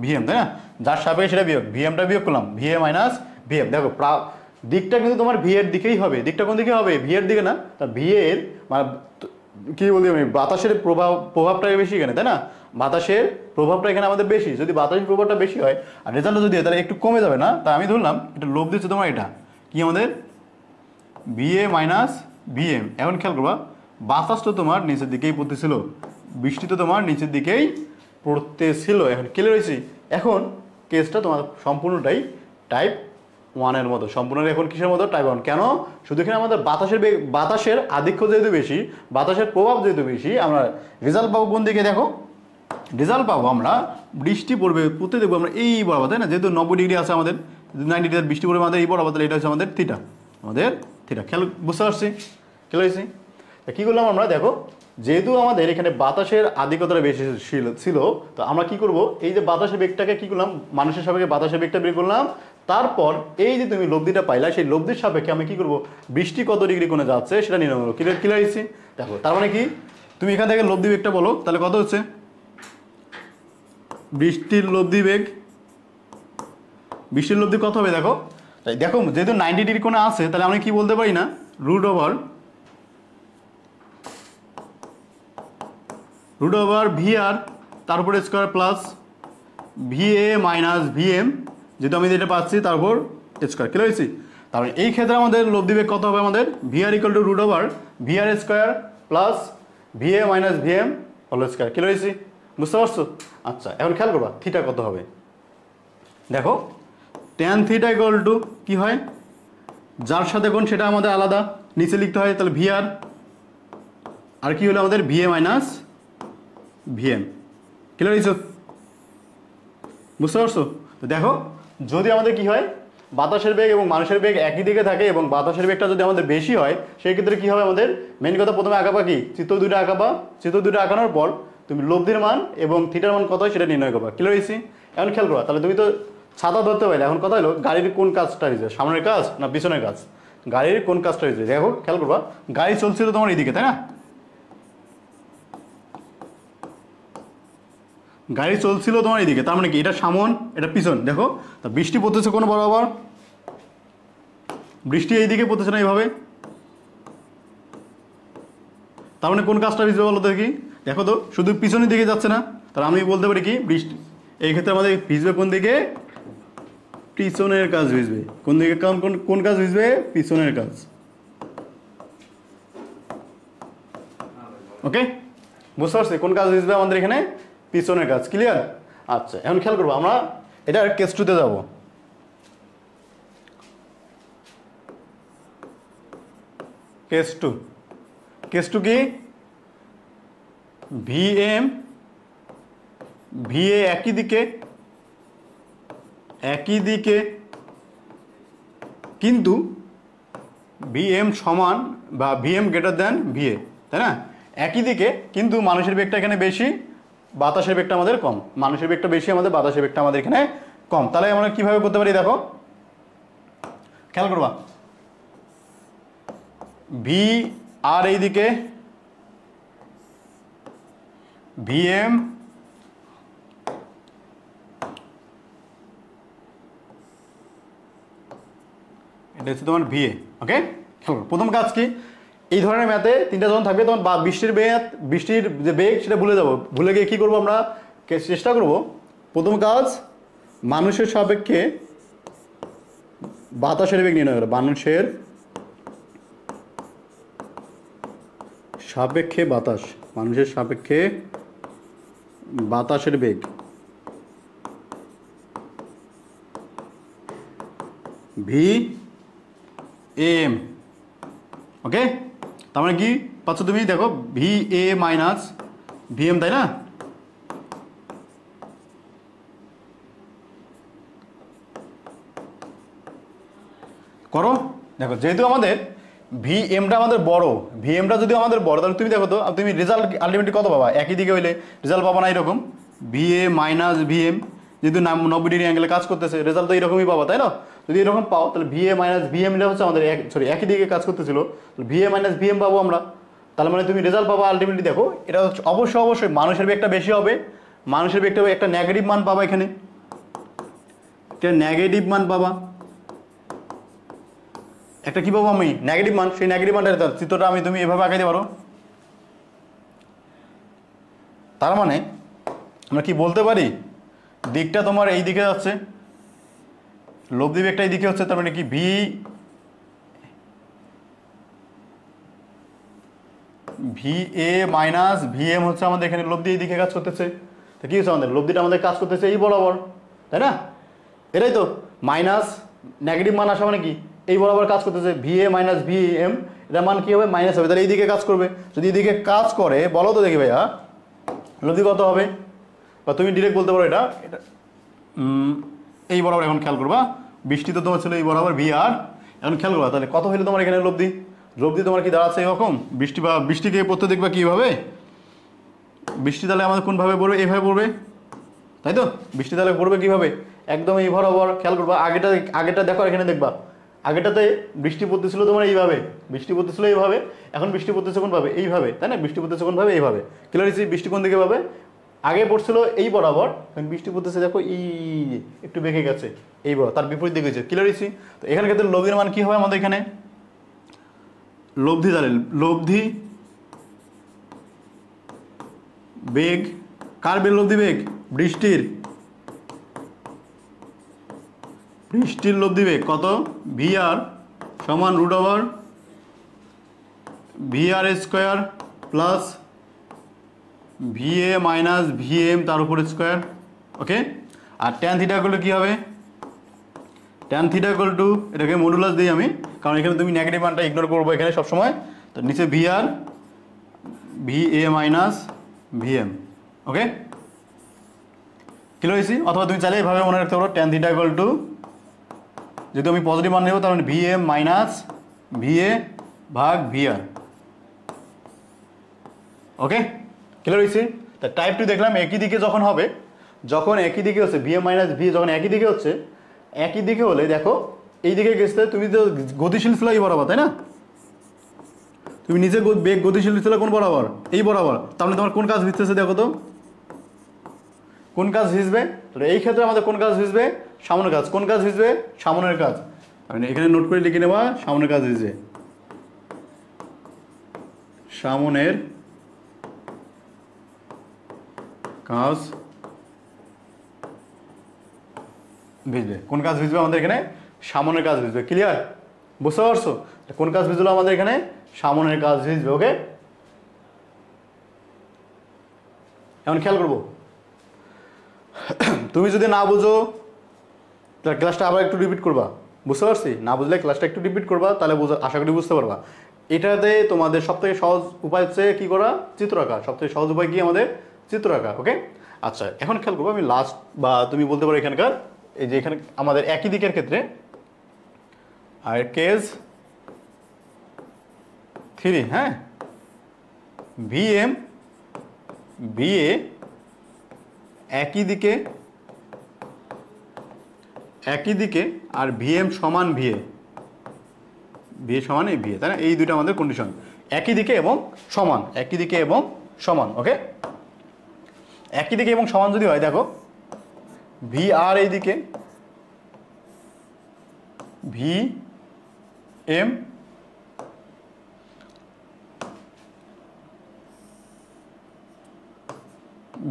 ভিএম, তাই না? যার সাপেক্ষে সেটা বিয়োগ, ভিএমটা বিয়োগ করলাম, ভিএ মাইনাস ভিএম। দেখো দিকটা কিন্তু তোমার ভি এর দিকেই হবে। দিকটা কোন দিকে হবে? ভি এর দিকে না। তা ভি এর মানে কি বলতে আমি, বাতাসের প্রভাবটাই বেশি এখানে, তাই না? বাতাসের প্রভাবটা এখানে আমাদের বেশি। যদি বাতাসের প্রভাবটা বেশি হয় আর রেজাল্ট যদি হয়, তাহলে একটু কমে যাবে না? তা আমি ধরলাম এটা লোভ দিচ্ছে তোমার, এটা কি আমাদের ভিএ মাইনাস ভিএম। এখন খেয়াল করবা, বাতাস তো তোমার নিচের দিকেই পড়তেছিল, বৃষ্টি তো তোমার নিচের দিকেই পড়তেছিল। এখন ক্লিয়ার হয়েছি? এখন কেসটা তোমার সম্পূর্ণটাই টাইপ ওয়ানের মতো, সম্পূর্ণ এখন কিসের মতো? Type one. কেন? শুধু এখানে আমাদের বাতাসের বেগ, বাতাসের আধিক্য যেহেতু বেশি, বাতাসের প্রভাব যেহেতু বেশি, আমরা রেজাল্ট পাবো কোন দিকে? দেখো রেজাল্ট পাবো আমরা, বৃষ্টি পড়বে পড়তে দেখবো আমরা এই বরাবর, তাই না? যেহেতু 90 ডিগ্রি আছে আমাদের, 90 ডিগ্রি বৃষ্টি পড়বে আমাদের এই বরাবর, তাহলে এটা হচ্ছে আমাদের থিটা, আমাদের থিটা। খেয়াল, বুঝতে পারছি? খেয়াল হয়েছি? কী করলাম আমরা? দেখো যেহেতু আমাদের এখানে বাতাসের আধিক্যতা বেশি ছিল, তো আমরা কি করব? এই যে বাতাসের বেগটাকে কি করলাম, মানুষের সাপেক্ষে বাতাসের বেগটা বের করলাম। তারপর এই যে তুমি লব্ধিটা পাইলা, সেই লব্ধির সাপেক্ষে আমি কি করব? বৃষ্টি কত ডিগ্রি কোণে যাচ্ছে সেটা নির্ণয় করবো। ক্লিয়ার হয়েছি? দেখো তার মানে কি, তুমি এখান থেকে লব্ধি বেগটা বলো, তাহলে কত হচ্ছে? বৃষ্টির লব্ধি বেগ, বৃষ্টির লব্ধি কত হবে? দেখো তাই দেখো, যেহেতু 90 ডিগ্রি কোণে আছে, তাহলে আমি কি বলতে পারি না, রুট ওভার ভিআর তার উপর square plus VA minus VM, যেহেতু আমি যেটা পাচ্ছি তারপর স্কোয়ার। ক্লিয়ার হয়েছি? তারপরে এই ক্ষেত্রে আমাদের লব্ধি বেগ কত হবে? আমাদের VR equal to root over VR square plus VA minus VM whole square. Clear হয়েছি? বুঝতে পারছো? আচ্ছা, এখন খেয়াল করবা থিটা কত হবে। দেখো ট্যান থিটা ইকুয়াল টু কি হয়, যার সাথে কোণ সেটা আমাদের আলাদা নিচে লিখতে হয়। তাহলে ভিআর আর কি হলো আমাদের ভিএ মাইনাস ভিএম। ক্লিয়ার হয়েছে? বুঝতে পারছো? তো দেখো যদি আমাদের কি হয়, বাতাসের বেগ এবং মানুষের বেগ একই দিকে থাকে এবং বাতাসের বেগটা যদি আমাদের বেশি হয়, সেই ক্ষেত্রে কি হবে? আমাদের মেন কথা প্রথমে আঁকাবা কি, চিত্র দুটো আঁকাবা। চিত্র দুটো আঁকানোর পর তুমি লব্ধির মান এবং থিটার মান কত হয় সেটা নির্ণয় করবা। ক্লিয়ার হয়েছি? এখন খেয়াল করবা, তাহলে তুমি তো ছাতা ধরতে পারলে। এখন কথা হলো গাড়ির কোন কাজটা হয়েছে, সামনের কাজ না পিছনের কাজ? গাড়ির কোন কাজটা হয়েছে? দেখো খেয়াল করবা, গাড়ি চলছিল তোমার এইদিকে, তাই না? গাড়ি চলছিল তোমার এইদিকে, তার মানে কি এটা সামন, এটা পিছন। দেখো তা বৃষ্টি পড়তেছে কোনো বরাবর, বৃষ্টি এইদিকে পড়তেছে না এইভাবে, তার মানে কোন কাজটা ভিজবে বলো তো দেখি? দেখো তো শুধু পিছনের দিকে যাচ্ছে না, তাহলে আমি বলতে পারি কি, বৃষ্টি এই ক্ষেত্রে আমাদের ভিজবে কোন দিকে? পিছনের কাজ ভিজবে। কোন দিকে? কোন কাজ ভিজবে? পিছনের কাজ। ওকে, বুঝতে পারছি কোন কাজ ভিজবে আমাদের এখানে? পিছনের কাজ। ক্লিয়ার? আচ্ছা, এখন খেয়াল করবো, আমরা এটা কেস টুতে যাব। কেস টু, কেস টু কি? ভিএম ভিএ একই দিকে, একই দিকে কিন্তু ভিএম সমান বা ভিএম গ্রেটার দেন ভিএ, তাই না? একই দিকে কিন্তু মানুষের বেগটা এখানে বেশি, বাতাসের বেগটা আমাদের কম। মানুষের বেগটা বেশি, আমাদের বাতাসের বেগটা আমাদের এখানে কম। তাহলে আমরা কীভাবে করতে পারি দেখো, খেয়াল করবা, ভি আর এইদিকে ভিএম এটা হচ্ছে তোমার ভিএ। ওকে, প্রথম কাজ কি, এই ধরনের ম্যাথে তিনটা যখন থাকবে তখন বৃষ্টির যে বেগ সেটা ভুলে যাবো। ভুলে গিয়ে কী করবো আমরা, চেষ্টা করব প্রথম কাজ মানুষের সাপেক্ষে বাতাসের বেগ নির্ণয় করা। মানুষের সাপেক্ষে বাতাস, মানুষের সাপেক্ষে বাতাসের বেগ ভি এম। ওকে, তার মানে কি পাচ্ছ তুমি, দেখো ভি এ মাইনাস ভি এম, তাই না? করো, দেখো যেহেতু আমাদের ভি এমটা আমাদের বড়, ভি এমটা যদি আমাদের বড়, তাহলে তুমি দেখো তো তুমি রেজাল্ট আলটিমেটলি কত পাবা, একই দিকে হইলে রেজাল্ট পাবা না এরকম ভি এ মাইনাস ভি এম, যেহেতু 90 ডিগ্রি অ্যাঙ্গেলে কাজ করতেছে, রেজাল্ট তো এরকমই পাবা, তাই না? যদি এরকম পাও তাহলে ভি এ মাইনাস ভি এম, এটা হচ্ছে আমাদের একই দিকে কাজ করতেছিল, ভি এ মাইনাস ভি এম পাবো আমরা। তাহলে মানে তুমি রেজাল্ট পাবা আলটিমেটলি, দেখো এটা হচ্ছে অবশ্যই মানুষের বেগটা বেশি হবে, মানুষের বেগটা একটা নেগেটিভ মান পাবা, এখানে একটা নেগেটিভ মান পাবা, একটা কি পাবো আমি, নেগেটিভ মান। সেই নেগেটিভ মানটা চিত্রটা আমি তুমি এভাবে আঁকাইতে পারো। তার মানে আমরা কি বলতে পারি, দিকটা তোমার এই দিকে যাচ্ছে, লব্ধি বেগটা এই দিকে হচ্ছে, তার মানে কি ভি এ মাইনাস ভি এম হচ্ছে আমাদের এখানে লব্ধি এই দিকে কাজ করতেছে। তো কি হচ্ছে, আমাদের লব্ধিটা আমাদের কাজ করতেছে এই বরাবর, তাই না? এটাই তো, মাইনাস নেগেটিভ মান আসা মানে কি এই বরাবর কাজ করতেছে, ভি এ মাইনাস ভি এম, এটা মান কি হবে, মাইনাস হবে। তাহলে এই দিকে কাজ করবে, যদি এইদিকে কাজ করে বলো তো দেখি ভাইয়া লব্ধি কত হবে, বা তুমি ডিরেক্ট বলতে পারো এটা এটা এই বরাবর। এখন খেয়াল করবা, বৃষ্টি তো তোমার ছিল এই বরাবর ভি আর, এখন খেয়াল করবা তাহলে কত হইলো তোমার এখানে লব্ধি। লব্ধি তোমার কি দাঁড়াচ্ছে এরকম, বৃষ্টিকে পড়তে দেখবা কীভাবে, বৃষ্টি তাহলে আমাদের কোনভাবে পড়বে, এইভাবে পড়বে, তাই তো? বৃষ্টি তাহলে পড়বে কীভাবে, একদম এই বরাবর। খেয়াল করবা আগেটা দেখো, এখানে দেখবা আগেটাতে বৃষ্টি পড়তেছিল তোমার এইভাবে, বৃষ্টি পড়তেছিল এইভাবে, এখন বৃষ্টি পড়তেছে কোনভাবে, এইভাবে, তাই না? বৃষ্টি পড়তেছে কোনভাবে, এইভাবে। ক্লিয়ার হয়েছে? বৃষ্টি কোন দিকে পাবে, আগে পড়ছিল এই বরাবর, বৃষ্টি পড়তেছে দেখো এই একটু বেঁকে গেছে এই বরাবর, তার বিপরীত দিকে হয়েছে। ক্লিয়ার হয়েছে? তো এখানে ক্ষেত্রে লব্ধির মান কি হবে আমাদের এখানে, লব্ধি তাহলে লব্ধি বেগ, কার বেগ, লব্ধি বেগ, বৃষ্টির লব্ধি বেগ কত, ভি আর সমান রুট ওভার ভি আর স্কোয়ার প্লাস ভি এ মাইনাস ভি এম তার উপর স্কোয়ার। ওকে, আর ট্যান থিটা করলে কী হবে, ট্যান থিটা ইকুয়াল টু, এটাকে মডুলাস দিই আমি, কারণ এখানে তুমি নেগেটিভ মানটা ইগনোর করবো এখানে সবসময়। তো নিচে ভি আর ভি এ minus V M. Okay, clear হয়েছি? অথবা তুমি চাইলে এভাবে মনে রাখতে পারো, ট্যান থিটা ইকুয়াল টু, যদি আমি পজিটিভ মান নেব তার মানে V M minus V A ভাগ ভি আর। ওকে, ক্লিয়ার হয়েছে? তা টাইপ 2 দেখলাম একই দিকে যখন হবে, যখন একই দিকে হচ্ছে ভি এম মাইনাস ভি, যখন একই দিকে হচ্ছে, একই দিকে হলে দেখো এই দিকে গেছে, তুমি তো গতিশীল ছিল এই বরাবর, তাই না? তুমি নিজে বেগ গতিশীল ছিল কোন বরাবর, এই বরাবর। তাহলে তোমার কোন কাজ ভিজতেছে দেখো তো, কোন কাজ ভিজবে, এই ক্ষেত্রে আমাদের কোন কাজ ভিজবে, সামনের কাজ। কোন কাজ ভিজবে, সামনের কাজ। এখানে নোট করে লিখে নেবা, সামনের কাজ ভিজবে, সামনের কাজ ভিজবে। কোন কাজ ভিজবে আমাদের এখানে, সামনের কাজ ভিজবে। ক্লিয়ার? বুঝতে পারছো কোন কাজ ভিজলো আমাদের এখানে, সামনের কাজ ভিজবে। ওকে, এখন খেয়াল করবো, তুমি যদি না বুঝো তাহলে ক্লাসটা আবার একটু রিপিট করবা। বুঝতে পারছি? না বুঝলে ক্লাসটা একটু রিপিট করবা, তাহলে আশা করি বুঝতে পারবা। এটাতে তোমাদের সবথেকে সহজ উপায় হচ্ছে কী করা, চিত্র আঁকা। সবথেকে সহজ উপায় কি আমাদের, চিত্র আঁকা। ওকে, আচ্ছা এখন খেয়াল করবো, আমি লাস্ট বা তুমি বলতে পারো এখানকার এই যে এখানে আমাদের একই দিকের ক্ষেত্রে আর কেস 3, হ্যাঁ, ভিএম ভিএ একই দিকে আর ভিএম সমান ভিএ সমান এই ভিএ, তাই না? এই দুটো আমাদের কন্ডিশন, একই দিকে এবং সমান, একই দিকে এবং সমান। ওকে, একই দিকে এবং সমান যদি হয়, দেখো ভি আর এই দিকে, ভি এম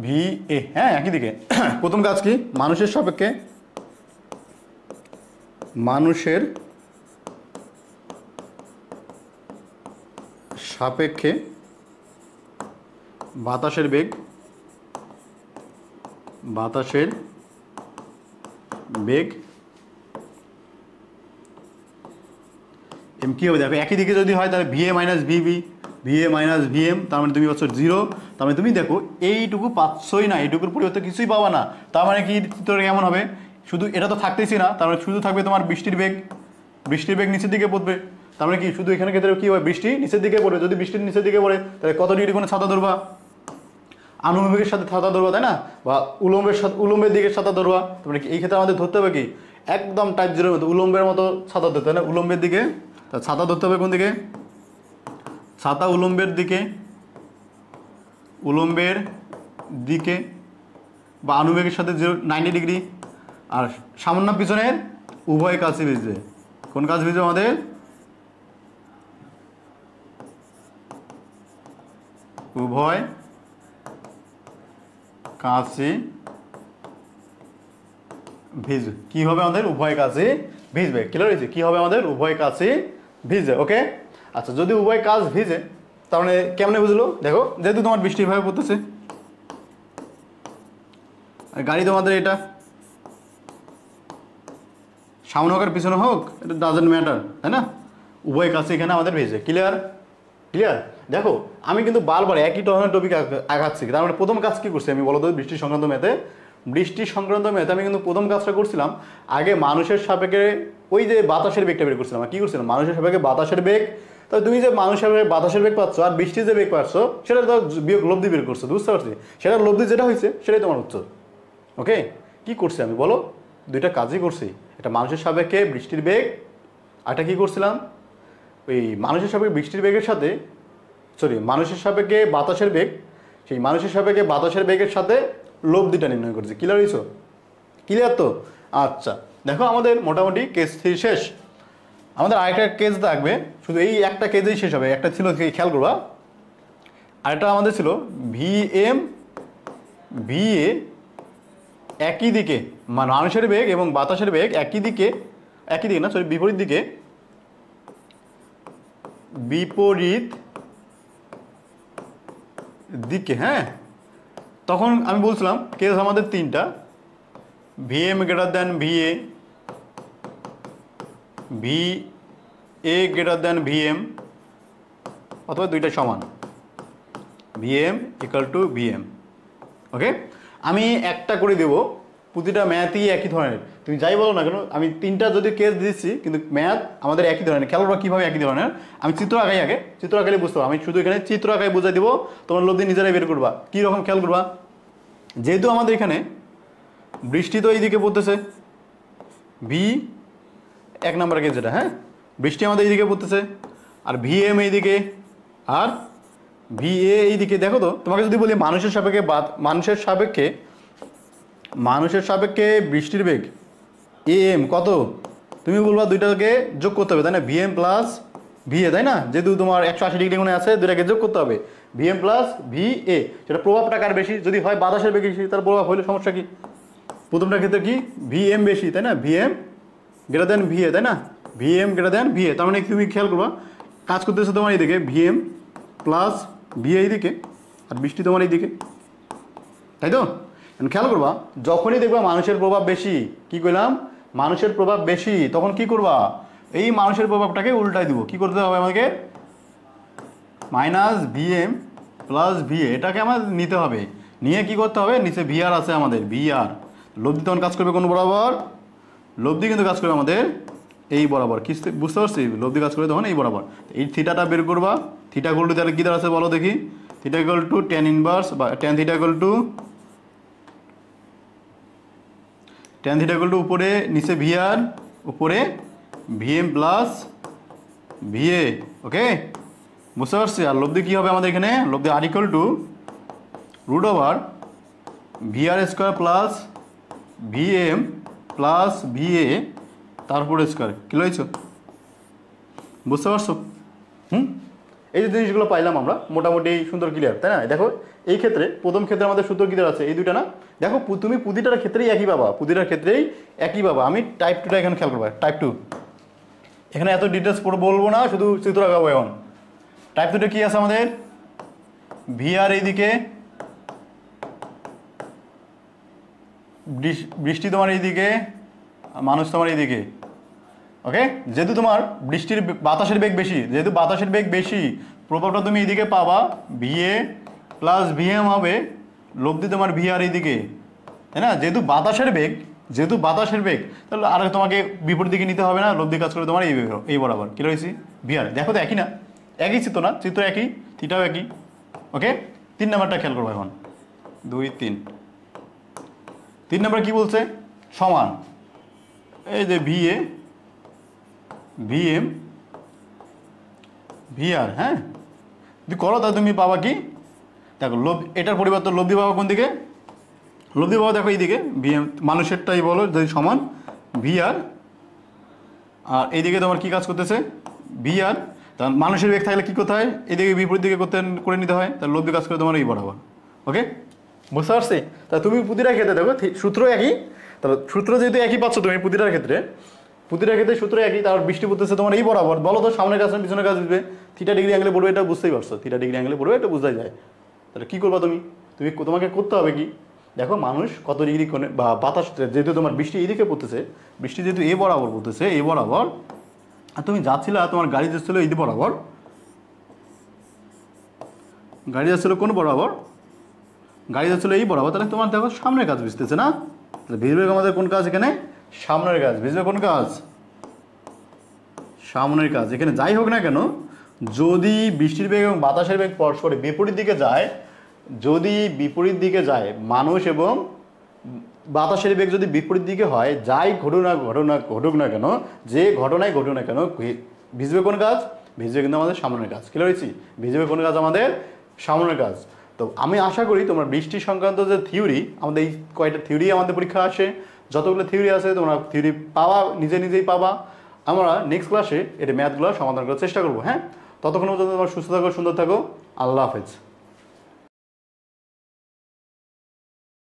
ভি এ, হ্যাঁ, একই দিকে। প্রথম কাজ কি? মানুষের সাপেক্ষে বাতাসের বেগ এম কি হবে? দেখো একই দিকে যদি হয় তাহলে ভিএ মাইনাস ভিএম, তার মানে তুমি পাচ্ছ 0। তার মানে তুমি দেখো এইটুকু পাচ্ছই না, এইটুকুর পরিবর্তে কিছুই পাবা না। তার মানে কি চিত্রটা কেমন হবে? শুধু এটা তো থাকতেছি না, তার মানে শুধু থাকবে তোমার বৃষ্টির বেগ নিচের দিকে পড়বে। তার মানে কি শুধু এখানে ক্ষেত্রে কি হয়? বৃষ্টি নিচের দিকে পড়বে। যদি বৃষ্টির নিচের দিকে পড়ে তাহলে কত ডিগ্রি কোণে ছাতা ধরবা? আনুভূমিকের সাথে ছাতা ধরবা, তাই না? বা উলম্বের দিকে ছাতা ধরবা। তার মানে এই ক্ষেত্রে আমাদের ধরতে হবে কি একদম টাইপ জিরোর মতো উলম্বের মতো ছাতা ধরতে, তাই না? উলম্বের দিকে ছাতা ধরতে হবে। কোন দিকে? ছাতা উলম্বের দিকে বা আনুবেগের সাথে 90 ডিগ্রি। আর সামান্য পিছনের উভয় কাছে ভিজবে। কোন কাজ ভিজবে আমাদের? উভয় কাছে ভিজবে। কি হবে আমাদের? উভয় কাছে ভিজবে। ক্লিয়ার হয়েছে? কি হবে আমাদের? উভয় কাছে ভিজে। ওকে, আচ্ছা, যদি উভয় কাজ ভিজে তার মানে কেমনে বুঝলো? দেখো যেহেতু তোমার বৃষ্টি ভাবে পড়তেছে, গাড়ি তোমাদের এটা সামনে হোক আর পিছনে হোক, এটা ডাজেন্ট ম্যাটার, তাই না? উভয় কাছে এখানে আমাদের ভেজে। ক্লিয়ার? দেখো আমি কিন্তু বারবার একই ধরনের টপিক আগাচ্ছি। তার মানে প্রথম কাজ কি করছি আমি বলো তো? বৃষ্টি সংক্রান্ত ম্যাথে আমি কিন্তু প্রথম কাজটা করছিলাম, আগে মানুষের সাপেক্ষে ওই যে বাতাসের বেগটা বের করছিলাম। কি করছিলাম? মানুষের সাপেক্ষে বাতাসের বেগ। তাহলে তুমি যে মানুষের বাতাসের বেগ পাচ্ছ আর বৃষ্টির যে বেগ পাচ্ছ সেটা তো বিয়োগ লব্ধি বের করছো, বুঝতে পারছি? সেটার লব্ধি যেটা হয়েছে সেটাই তোমার উত্তর। ওকে, কি করছি আমি বলো? দুইটা কাজই করছি। এটা মানুষের সাপেক্ষে বৃষ্টির বেগ, আরটা কি করছিলাম? ওই মানুষের সাপেক্ষে বৃষ্টির বেগের সাথে মানুষের সাপেক্ষে বাতাসের বেগ, সেই মানুষের সাপেক্ষে বাতাসের বেগের সাথে লব্ধিটা নির্ণয় করেছি। ক্লিয়ার হয়েছো? ক্লিয়ার তো? আচ্ছা, দেখো আমাদের মোটামুটি কেস 3 শেষ। আমাদের আরেকটা কেস থাকবে, শুধু এই একটা কেসেই শেষ হবে। একটা ছিল, খেয়াল করবা, আরেকটা আমাদের ছিল ভিএম ভিএ একই দিকে, মানুষের বেগ এবং বাতাসের বেগ একই দিকে না, বিপরীত দিকে, হ্যাঁ। তখন আমি বলছিলাম কেস আমাদের 3টা, VM greater than VA, greater than VM, অথবা দুইটা সমান, VM equal to VM. Okay, আমি একটা করে দেবো, প্রতিটা ম্যাথই একই ধরনের। তুমি যাই বলো না কেন, আমি 3টা যদি কেস দিচ্ছি কিন্তু ম্যাথ আমাদের একই ধরনের। খেয়াল করবা কীভাবে একই ধরনের। আমি চিত্র আঁকালে বুঝতে পারবো। আমি শুধু এখানে চিত্র আঁকায় বুঝাই দিব, তোমার লব্ধি নিজেরাই বের করবা। কীরকম খেয়াল করবা, যেহেতু আমাদের এখানে বৃষ্টি তো এইদিকে পড়তেছে, ভি 1 নাম্বার কেস যেটা, হ্যাঁ, বৃষ্টি আমাদের এইদিকে পড়তেছে, আর ভিএম এইদিকে আর ভিএ এইদিকে। দেখো তো, তোমাকে যদি বলি মানুষের সাপেক্ষে বৃষ্টির বেগ এম কত, তুমি বলবা দুইটাকে যোগ করতে হবে, তাই না? ভিএম প্লাস ভিএ, তাই না? যেহেতু তোমার 180 ডিগ্রি কোণে আছে, দুইটাকে যোগ করতে হবে, ভিএম প্লাস ভিএ। সেটা প্রভাবটা কার বেশি? যদি হয় বাতাসের বেগ বেশি, তার প্রভাব হলে সমস্যা কি? প্রথমটার ক্ষেত্রে কি ভিএম বেশি, তাই না? ভিএম গ্রেটার দেন ভিএ, তাই না? VM greater than VA. তার মানে তুমি খেয়াল করবা কাজ করতেছে তোমার এইদিকে ভিএম প্লাস ভিএ এইদিকে, আর বৃষ্টি তোমার এইদিকে, তাই তো? খেয়াল করবা যখনই দেখবা মানুষের প্রভাব বেশি, কি কইলাম? মানুষের প্রভাব বেশি, তখন কি করবা? এই মানুষের প্রভাবটাকে উল্টাই দিব। কি করতে হবে আমাকে? মাইনাস ভিএম প্লাস ভিএ, এটাকে আমার নিতে হবে। নিয়ে কি করতে হবে? নিচে ভিআর আছে আমাদের, ভিআর। লব্ধি তখন কাজ করবে কোন বরাবর? লব্ধি কিন্তু কাজ করবে আমাদের এই বরাবর কি বুঝতে পারছি, লব্ধি কাজ করে তখন এই বরাবর। এই থিটাটা বের করবা, থিটা ইকুয়াল টু তাহলে কী দাঁড়াচ্ছে বলো দেখি, theta equal to tan inverse বা ট্যান থিটা ইকুয়াল টু উপরে নিচে ভিআর, উপরে ভিএম প্লাস ভিএ। ওকে, বুঝতে পারছি। আর লব্ধি কী হবে আমাদের এখানে, লব্ধি R equal to root over VR square plus VM plus VA তারপরে স্কোয়ার। কী হয়েছ, বুঝতে পারছো? এই যে জিনিসগুলো পাইলাম আমরা মোটামুটি সুন্দর ক্লিয়ার, তাই না? দেখো এই ক্ষেত্রে প্রথম ক্ষেত্রে আমাদের সূত্র ক্লিয়ার আছে এই দুইটা না। দেখো তুমি প্রতিটার ক্ষেত্রেই একই পাবা, প্রতিটার ক্ষেত্রেই একই পাবা। আমি টাইপ 2টা এখানে খেয়াল করবো, টাইপ 2 এখানে এত ডিটেলস পড়ে বলবো না, শুধু চিত্র আঁকাবো এখন। টাইপ 2টা কী আছে আমাদের, ভিআর এইদিকে, বৃষ্টি তোমার এইদিকে, মানুষ তোমার এইদিকে। ওকে, যেহেতু তোমার বাতাসের বেগ বেশি, যেহেতু বাতাসের বেগ বেশি, প্রভাবটা তুমি এইদিকে পাবা, ভিএ প্লাস ভিএম হবে, লব্ধি তোমার ভিআর এইদিকে, তাই না? যেহেতু বাতাসের বেগ তাহলে আর তোমাকে বিপরীত দিকে নিতে হবে না, লব্ধি কাজ করে তোমার এই বরাবর। কী রয়েছি ভিআর, দেখো তো একই না, একই চিত্র না, চিত্র একই, থিটাও একই। ওকে, 3 নাম্বারটা খেয়াল করবো এখন, 2 3 নাম্বার কি বলছে, সমান এই যে ভিএ ভিএম ভিআর। হ্যাঁ, যদি করো তাহলে তুমি পাবা কি, দেখো এটার পরিবর্তন লব্ধি পাবা কোন দিকে, লব্ধি পাবা দেখো এইদিকে ভিএম, মানুষেরটাই বলো যদি সমান ভিআর, আর এইদিকে তোমার কি কাজ করতেছে ভিআর। তখন মানুষের বেগ থাকলে কি কোথায়, এইদিকে বিপরীত দিকে করে নিতে হয়, তাহলে লব্ধি কাজ করে তোমার এই বরাবর। ওকে, বুঝতে পারছি? তা তুমি প্রতিটার ক্ষেত্রে দেখো সূত্র একই, তাহলে সূত্র যেহেতু একই পাচ্ছ তুমি প্রতিটার ক্ষেত্রে সূত্র একই, তার বৃষ্টি পড়তেছে তোমার এই বরাবর। বলো তো সামনের কাজ না পিছনের কাজ দিবে, থিটা ডিগ্রি অ্যাঙ্গেলে পড়বে, এটা বুঝতেই পারছো, থিটা ডিগ্রি অ্যাঙ্গেলে পড়বে এটা বোঝাই যায়। তাহলে কী করবা তোমাকে করতে হবে কি, দেখো মানুষ কত ডিগ্রি কোণে বা বাতাস, যেহেতু তোমার বৃষ্টি এইদিকে পড়তেছে, বৃষ্টি যেহেতু এই বরাবর পড়তেছে এই বরাবর, আর তুমি যাচ্ছিলা তোমার গাড়ি যাচ্ছিলো এই বরাবর, গাড়ি যাচ্ছিলো কোন বরাবর, গাড়ি যাচ্ছিলো এই বরাবর, তাহলে তোমার দেখো সামনের কাজ ভিজতেছে না, তাহলে ভিজবে আমাদের কোন কাজ এখানে, সামনের কাজ। ভিজবে কোন কাজ, সামনের কাজ। এখানে যাই হোক না কেন, যদি বৃষ্টির বেগ এবং বাতাসের বেগ পরস্পরে বিপরীত দিকে যায়, যদি বিপরীত দিকে যায় মানুষ এবং বাতাসের বেগ যদি বিপরীত দিকে হয়, যাই ঘটুক না কেন, যে ঘটনায় ঘটুক না কেন, ভিজবে কোন কাজ, ভিজবে কিন্তু আমাদের সামনের কাজ। কি রয়েছি, ভিজবে কোন কাজ, আমাদের সামনের কাজ। তো আমি আশা করি তোমরা বৃষ্টি সংক্রান্ত যে থিওরি, আমাদের এই কয়টা থিওরি আমাদের পরীক্ষা আসে, যতগুলো থিওরি আছে তোমরা থিওরি পাওয়া, নিজেই পাবা। আমরা নেক্সট ক্লাসে এটা ম্যাথগুলো সমাধান করার চেষ্টা করবো। হ্যাঁ, ততক্ষণ পর্যন্ত তোমরা সুস্থ থাকো, সুন্দর থাকো, আল্লাহ হাফেজ।